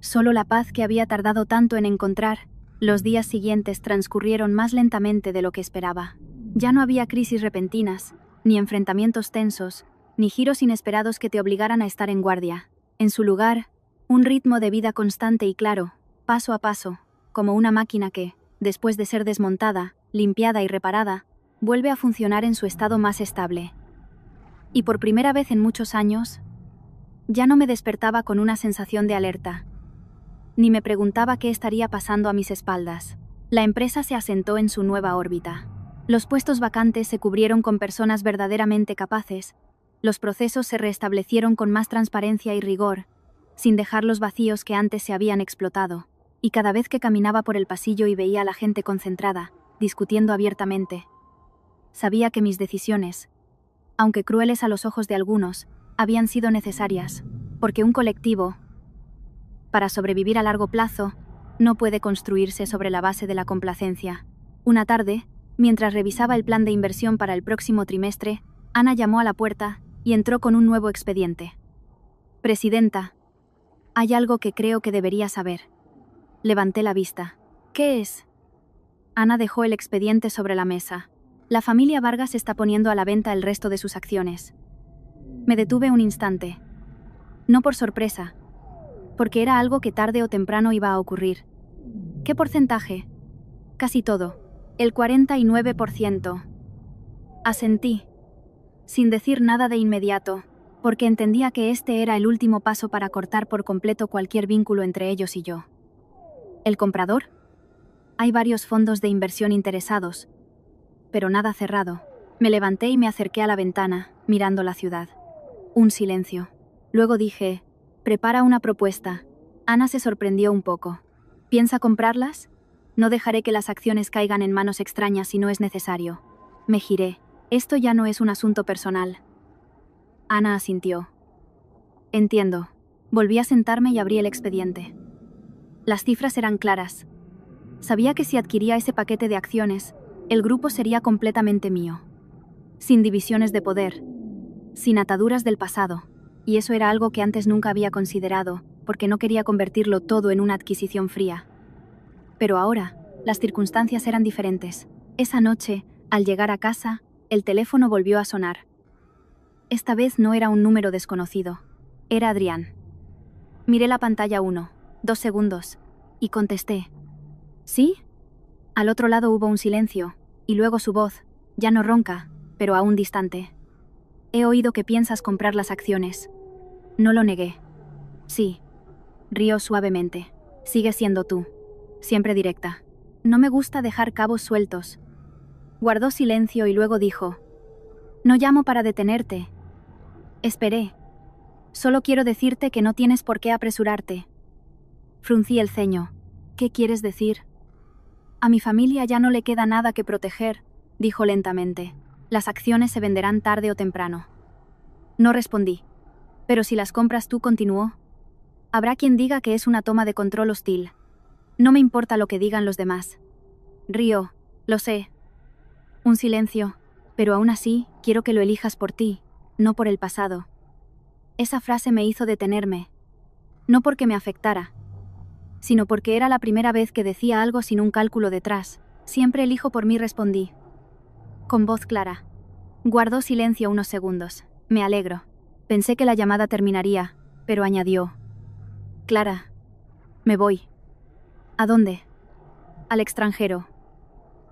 Solo la paz que había tardado tanto en encontrar. Los días siguientes transcurrieron más lentamente de lo que esperaba. Ya no había crisis repentinas, ni enfrentamientos tensos, ni giros inesperados que te obligaran a estar en guardia. En su lugar, un ritmo de vida constante y claro, paso a paso, como una máquina que, después de ser desmontada, limpiada y reparada, vuelve a funcionar en su estado más estable. Y por primera vez en muchos años, ya no me despertaba con una sensación de alerta, ni me preguntaba qué estaría pasando a mis espaldas. La empresa se asentó en su nueva órbita. Los puestos vacantes se cubrieron con personas verdaderamente capaces, los procesos se restablecieron con más transparencia y rigor, sin dejar los vacíos que antes se habían explotado, y cada vez que caminaba por el pasillo y veía a la gente concentrada, discutiendo abiertamente, sabía que mis decisiones, aunque crueles a los ojos de algunos, habían sido necesarias, porque un colectivo, para sobrevivir a largo plazo, no puede construirse sobre la base de la complacencia. Una tarde, mientras revisaba el plan de inversión para el próximo trimestre, Ana llamó a la puerta y entró con un nuevo expediente. Presidenta, hay algo que creo que debería saber. Levanté la vista. ¿Qué es? Ana dejó el expediente sobre la mesa. La familia Vargas está poniendo a la venta el resto de sus acciones. Me detuve un instante. No por sorpresa, porque era algo que tarde o temprano iba a ocurrir. ¿Qué porcentaje? Casi todo. El 49%. Asentí, sin decir nada de inmediato, porque entendía que este era el último paso para cortar por completo cualquier vínculo entre ellos y yo. ¿El comprador? Hay varios fondos de inversión interesados, pero nada cerrado. Me levanté y me acerqué a la ventana, mirando la ciudad. Un silencio. Luego dije, prepara una propuesta. Ana se sorprendió un poco. ¿Piensa comprarlas? No dejaré que las acciones caigan en manos extrañas si no es necesario. Me giré. Esto ya no es un asunto personal. Ana asintió. Entiendo. Volví a sentarme y abrí el expediente. Las cifras eran claras. Sabía que si adquiría ese paquete de acciones, el grupo sería completamente mío. Sin divisiones de poder, sin ataduras del pasado, y eso era algo que antes nunca había considerado, porque no quería convertirlo todo en una adquisición fría. Pero ahora, las circunstancias eran diferentes. Esa noche, al llegar a casa, el teléfono volvió a sonar. Esta vez no era un número desconocido. Era Adrián. Miré la pantalla 2 segundos, y contesté. ¿Sí? Al otro lado hubo un silencio, y luego su voz, ya no ronca, pero aún distante. He oído que piensas comprar las acciones. No lo negué. Sí. Rió suavemente. Sigue siendo tú. Siempre directa. No me gusta dejar cabos sueltos. Guardó silencio y luego dijo. No llamo para detenerte. Esperé. Solo quiero decirte que no tienes por qué apresurarte. Fruncí el ceño. ¿Qué quieres decir? A mi familia ya no le queda nada que proteger, dijo lentamente. Las acciones se venderán tarde o temprano. No respondí. Pero si las compras tú, continuó. Habrá quien diga que es una toma de control hostil. No me importa lo que digan los demás. Río, lo sé. Un silencio, pero aún así, quiero que lo elijas por ti, no por el pasado. Esa frase me hizo detenerme. No porque me afectara, sino porque era la primera vez que decía algo sin un cálculo detrás. Siempre elijo por mí, respondí. Con voz clara. Guardó silencio unos segundos. Me alegro. Pensé que la llamada terminaría, pero añadió. Clara, me voy. ¿A dónde? Al extranjero.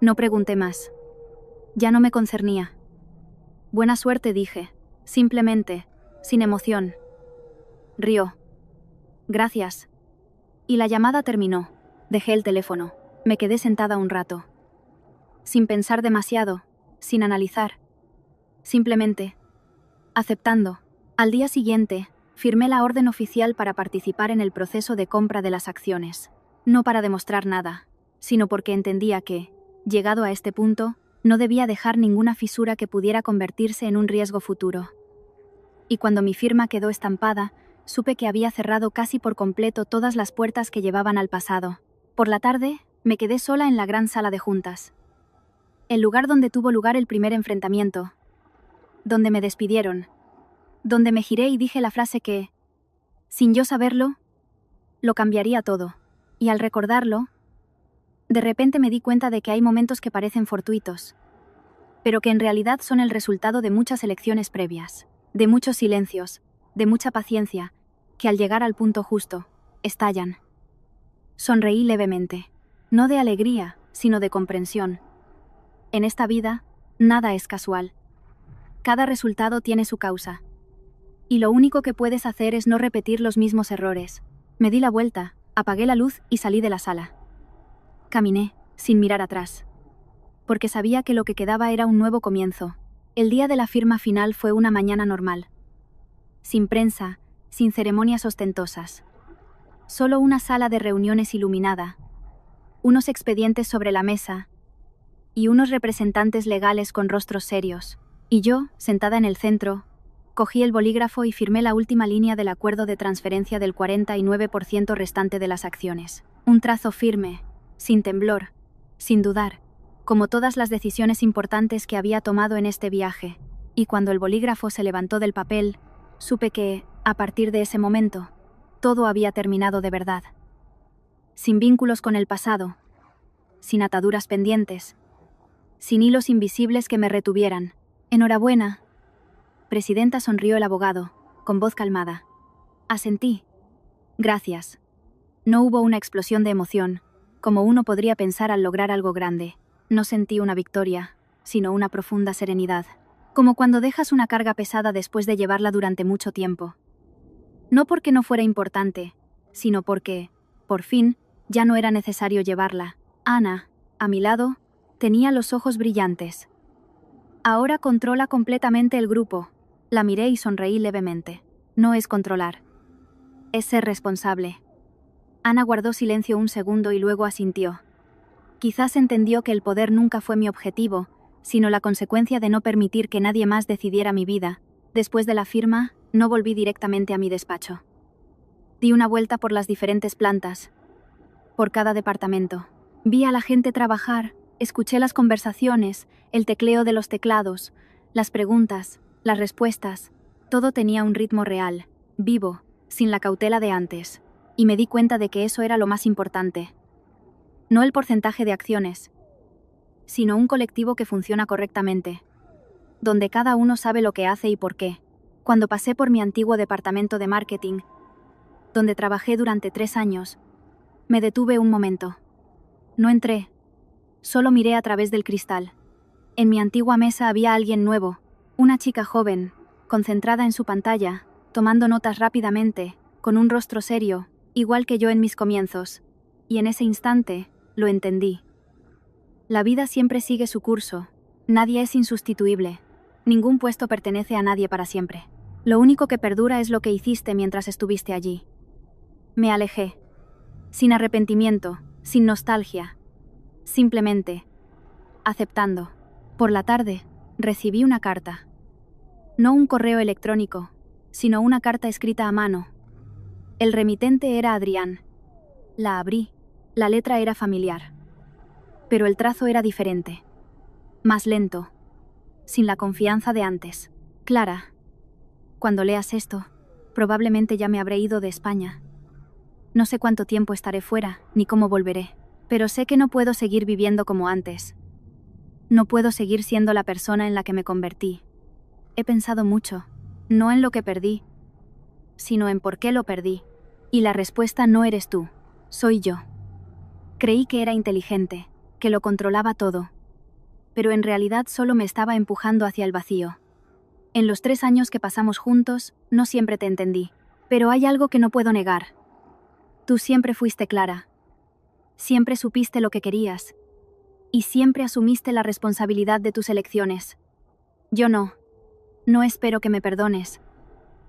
No pregunté más. Ya no me concernía. Buena suerte, dije. Simplemente, sin emoción. Rió. Gracias. Y la llamada terminó. Dejé el teléfono. Me quedé sentada un rato. Sin pensar demasiado, sin analizar. Simplemente, aceptando. Al día siguiente, firmé la orden oficial para participar en el proceso de compra de las acciones. No para demostrar nada, sino porque entendía que, llegado a este punto, no debía dejar ninguna fisura que pudiera convertirse en un riesgo futuro. Y cuando mi firma quedó estampada, supe que había cerrado casi por completo todas las puertas que llevaban al pasado. Por la tarde, me quedé sola en la gran sala de juntas. El lugar donde tuvo lugar el primer enfrentamiento. Donde me despidieron. Donde me giré y dije la frase que, sin yo saberlo, lo cambiaría todo. Y al recordarlo, de repente me di cuenta de que hay momentos que parecen fortuitos, pero que en realidad son el resultado de muchas elecciones previas, de muchos silencios, de mucha paciencia, que al llegar al punto justo, estallan. Sonreí levemente, no de alegría, sino de comprensión. En esta vida, nada es casual. Cada resultado tiene su causa. Y lo único que puedes hacer es no repetir los mismos errores. Me di la vuelta, apagué la luz y salí de la sala. Caminé, sin mirar atrás. Porque sabía que lo que quedaba era un nuevo comienzo. El día de la firma final fue una mañana normal. Sin prensa, sin ceremonias ostentosas. Solo una sala de reuniones iluminada. Unos expedientes sobre la mesa. Y unos representantes legales con rostros serios. Y yo, sentada en el centro, cogí el bolígrafo y firmé la última línea del acuerdo de transferencia del 49% restante de las acciones. Un trazo firme, sin temblor, sin dudar, como todas las decisiones importantes que había tomado en este viaje. Y cuando el bolígrafo se levantó del papel, supe que, a partir de ese momento, todo había terminado de verdad. Sin vínculos con el pasado, sin ataduras pendientes, sin hilos invisibles que me retuvieran. Enhorabuena. Presidenta, sonrió el abogado, con voz calmada. Asentí. Gracias. No hubo una explosión de emoción, como uno podría pensar al lograr algo grande. No sentí una victoria, sino una profunda serenidad. Como cuando dejas una carga pesada después de llevarla durante mucho tiempo. No porque no fuera importante, sino porque, por fin, ya no era necesario llevarla. Ana, a mi lado, tenía los ojos brillantes. Ahora controla completamente el grupo. La miré y sonreí levemente. No es controlar. Es ser responsable. Ana guardó silencio un segundo y luego asintió. Quizás entendió que el poder nunca fue mi objetivo, sino la consecuencia de no permitir que nadie más decidiera mi vida. Después de la firma, no volví directamente a mi despacho. Di una vuelta por las diferentes plantas, por cada departamento. Vi a la gente trabajar, escuché las conversaciones, el tecleo de los teclados, las preguntas, las respuestas. Todo tenía un ritmo real, vivo, sin la cautela de antes. Y me di cuenta de que eso era lo más importante. No el porcentaje de acciones, sino un colectivo que funciona correctamente, donde cada uno sabe lo que hace y por qué. Cuando pasé por mi antiguo departamento de marketing, donde trabajé durante 3 años, me detuve un momento. No entré, solo miré a través del cristal. En mi antigua mesa había alguien nuevo, una chica joven, concentrada en su pantalla, tomando notas rápidamente, con un rostro serio, igual que yo en mis comienzos. Y en ese instante, lo entendí. La vida siempre sigue su curso, nadie es insustituible, ningún puesto pertenece a nadie para siempre. Lo único que perdura es lo que hiciste mientras estuviste allí. Me alejé, sin arrepentimiento, sin nostalgia, simplemente, aceptando. Por la tarde, recibí una carta. No un correo electrónico, sino una carta escrita a mano. El remitente era Adrián. La abrí, la letra era familiar. Pero el trazo era diferente. Más lento, sin la confianza de antes. Clara, cuando leas esto, probablemente ya me habré ido de España. No sé cuánto tiempo estaré fuera, ni cómo volveré, pero sé que no puedo seguir viviendo como antes. No puedo seguir siendo la persona en la que me convertí. He pensado mucho, no en lo que perdí, sino en por qué lo perdí. Y la respuesta no eres tú, soy yo. Creí que era inteligente, que lo controlaba todo, pero en realidad solo me estaba empujando hacia el vacío. En los 3 años que pasamos juntos, no siempre te entendí, pero hay algo que no puedo negar. Tú siempre fuiste clara. Siempre supiste lo que querías. Y siempre asumiste la responsabilidad de tus elecciones. Yo no. No espero que me perdones,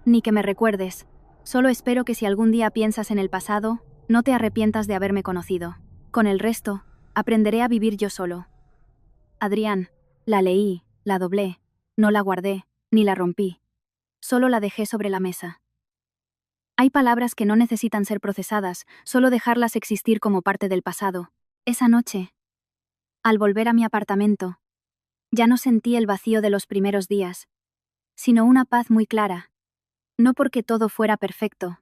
ni que me recuerdes. Solo espero que si algún día piensas en el pasado, no te arrepientas de haberme conocido. Con el resto, aprenderé a vivir yo solo. Adrián, la leí, la doblé, no la guardé, ni la rompí. Solo la dejé sobre la mesa. Hay palabras que no necesitan ser procesadas, solo dejarlas existir como parte del pasado. Esa noche, al volver a mi apartamento, ya no sentí el vacío de los primeros días, sino una paz muy clara. No porque todo fuera perfecto,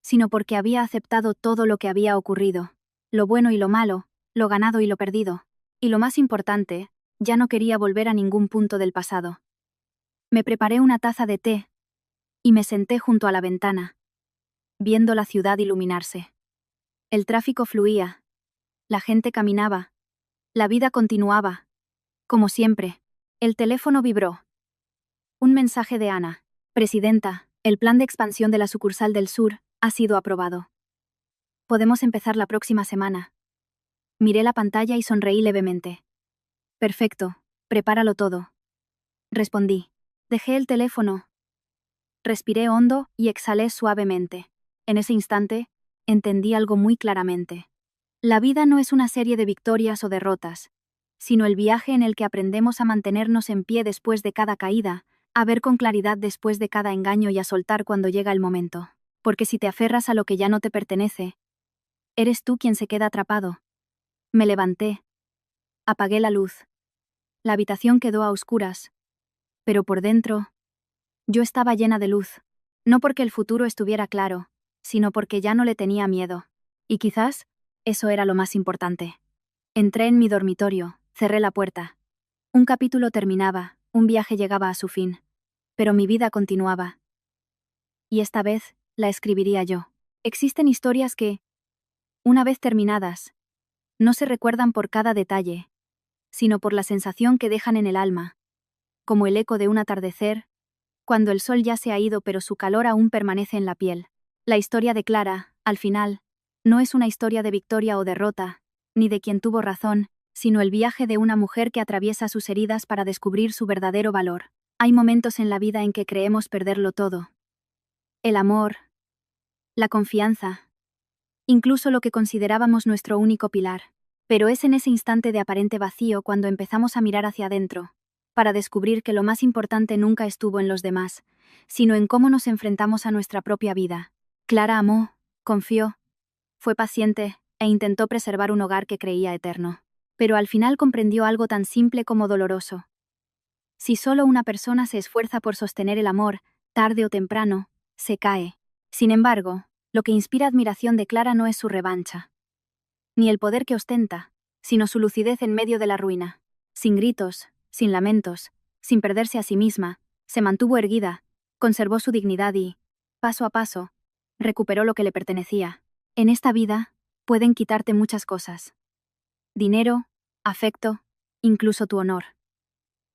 sino porque había aceptado todo lo que había ocurrido, lo bueno y lo malo, lo ganado y lo perdido. Y lo más importante, ya no quería volver a ningún punto del pasado. Me preparé una taza de té y me senté junto a la ventana, viendo la ciudad iluminarse. El tráfico fluía, la gente caminaba, la vida continuaba. Como siempre, el teléfono vibró. Un mensaje de Ana. Presidenta, el plan de expansión de la sucursal del sur ha sido aprobado. Podemos empezar la próxima semana. Miré la pantalla y sonreí levemente. Perfecto, prepáralo todo. Respondí. Dejé el teléfono. Respiré hondo y exhalé suavemente. En ese instante, entendí algo muy claramente. La vida no es una serie de victorias o derrotas, sino el viaje en el que aprendemos a mantenernos en pie después de cada caída, a ver con claridad después de cada engaño y a soltar cuando llega el momento. Porque si te aferras a lo que ya no te pertenece, eres tú quien se queda atrapado. Me levanté. Apagué la luz. La habitación quedó a oscuras. Pero por dentro, yo estaba llena de luz. No porque el futuro estuviera claro, sino porque ya no le tenía miedo. Y quizás, eso era lo más importante. Entré en mi dormitorio, cerré la puerta. Un capítulo terminaba, un viaje llegaba a su fin. Pero mi vida continuaba. Y esta vez, la escribiría yo. Existen historias que, una vez terminadas, no se recuerdan por cada detalle, sino por la sensación que dejan en el alma, como el eco de un atardecer, cuando el sol ya se ha ido pero su calor aún permanece en la piel. La historia de Clara, al final, no es una historia de victoria o derrota, ni de quien tuvo razón, sino el viaje de una mujer que atraviesa sus heridas para descubrir su verdadero valor. Hay momentos en la vida en que creemos perderlo todo. El amor, la confianza, incluso lo que considerábamos nuestro único pilar. Pero es en ese instante de aparente vacío cuando empezamos a mirar hacia adentro, para descubrir que lo más importante nunca estuvo en los demás, sino en cómo nos enfrentamos a nuestra propia vida. Clara amó, Confió, fue paciente, e intentó preservar un hogar que creía eterno. Pero al final comprendió algo tan simple como doloroso. Si solo una persona se esfuerza por sostener el amor, tarde o temprano, se cae. Sin embargo, lo que inspira admiración de Clara no es su revancha, ni el poder que ostenta, sino su lucidez en medio de la ruina. Sin gritos, sin lamentos, sin perderse a sí misma, se mantuvo erguida, conservó su dignidad y, paso a paso, recuperó lo que le pertenecía. En esta vida, pueden quitarte muchas cosas. Dinero, afecto, incluso tu honor.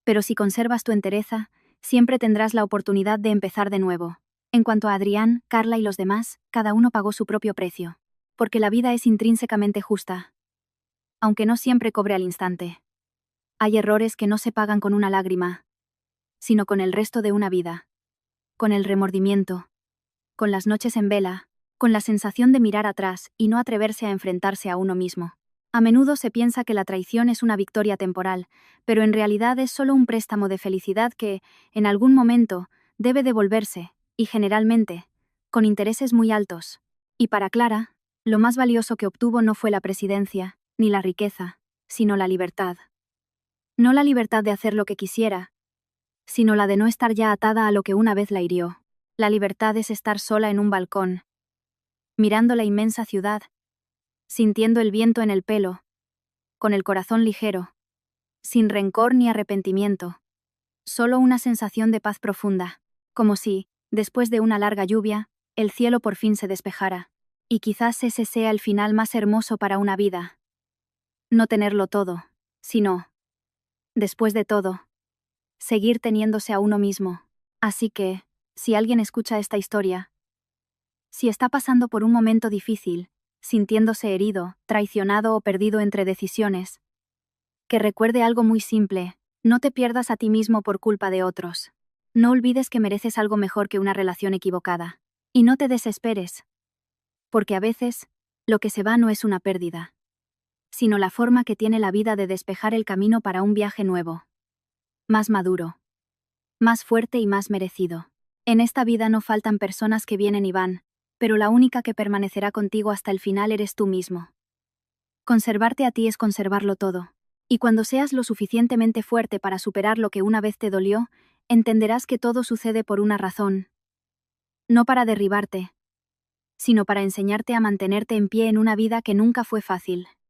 Pero si conservas tu entereza, siempre tendrás la oportunidad de empezar de nuevo. En cuanto a Adrián, Carla y los demás, cada uno pagó su propio precio. Porque la vida es intrínsecamente justa, aunque no siempre cobre al instante. Hay errores que no se pagan con una lágrima, sino con el resto de una vida. Con el remordimiento, con las noches en vela, con la sensación de mirar atrás y no atreverse a enfrentarse a uno mismo. A menudo se piensa que la traición es una victoria temporal, pero en realidad es solo un préstamo de felicidad que, en algún momento, debe devolverse, y generalmente, con intereses muy altos. Y para Clara, lo más valioso que obtuvo no fue la presidencia, ni la riqueza, sino la libertad. No la libertad de hacer lo que quisiera, sino la de no estar ya atada a lo que una vez la hirió. La libertad es estar sola en un balcón, mirando la inmensa ciudad, sintiendo el viento en el pelo, con el corazón ligero, sin rencor ni arrepentimiento, solo una sensación de paz profunda, como si, después de una larga lluvia, el cielo por fin se despejara. Y quizás ese sea el final más hermoso para una vida. No tenerlo todo, sino, después de todo, seguir teniéndose a uno mismo. Así que, si alguien escucha esta historia, si está pasando por un momento difícil, sintiéndose herido, traicionado o perdido entre decisiones, que recuerde algo muy simple: no te pierdas a ti mismo por culpa de otros. No olvides que mereces algo mejor que una relación equivocada. Y no te desesperes, porque a veces, lo que se va no es una pérdida, sino la forma que tiene la vida de despejar el camino para un viaje nuevo. Más maduro, más fuerte y más merecido. En esta vida no faltan personas que vienen y van, pero la única que permanecerá contigo hasta el final eres tú mismo. Conservarte a ti es conservarlo todo. Y cuando seas lo suficientemente fuerte para superar lo que una vez te dolió, entenderás que todo sucede por una razón. No para derribarte, sino para enseñarte a mantenerte en pie en una vida que nunca fue fácil.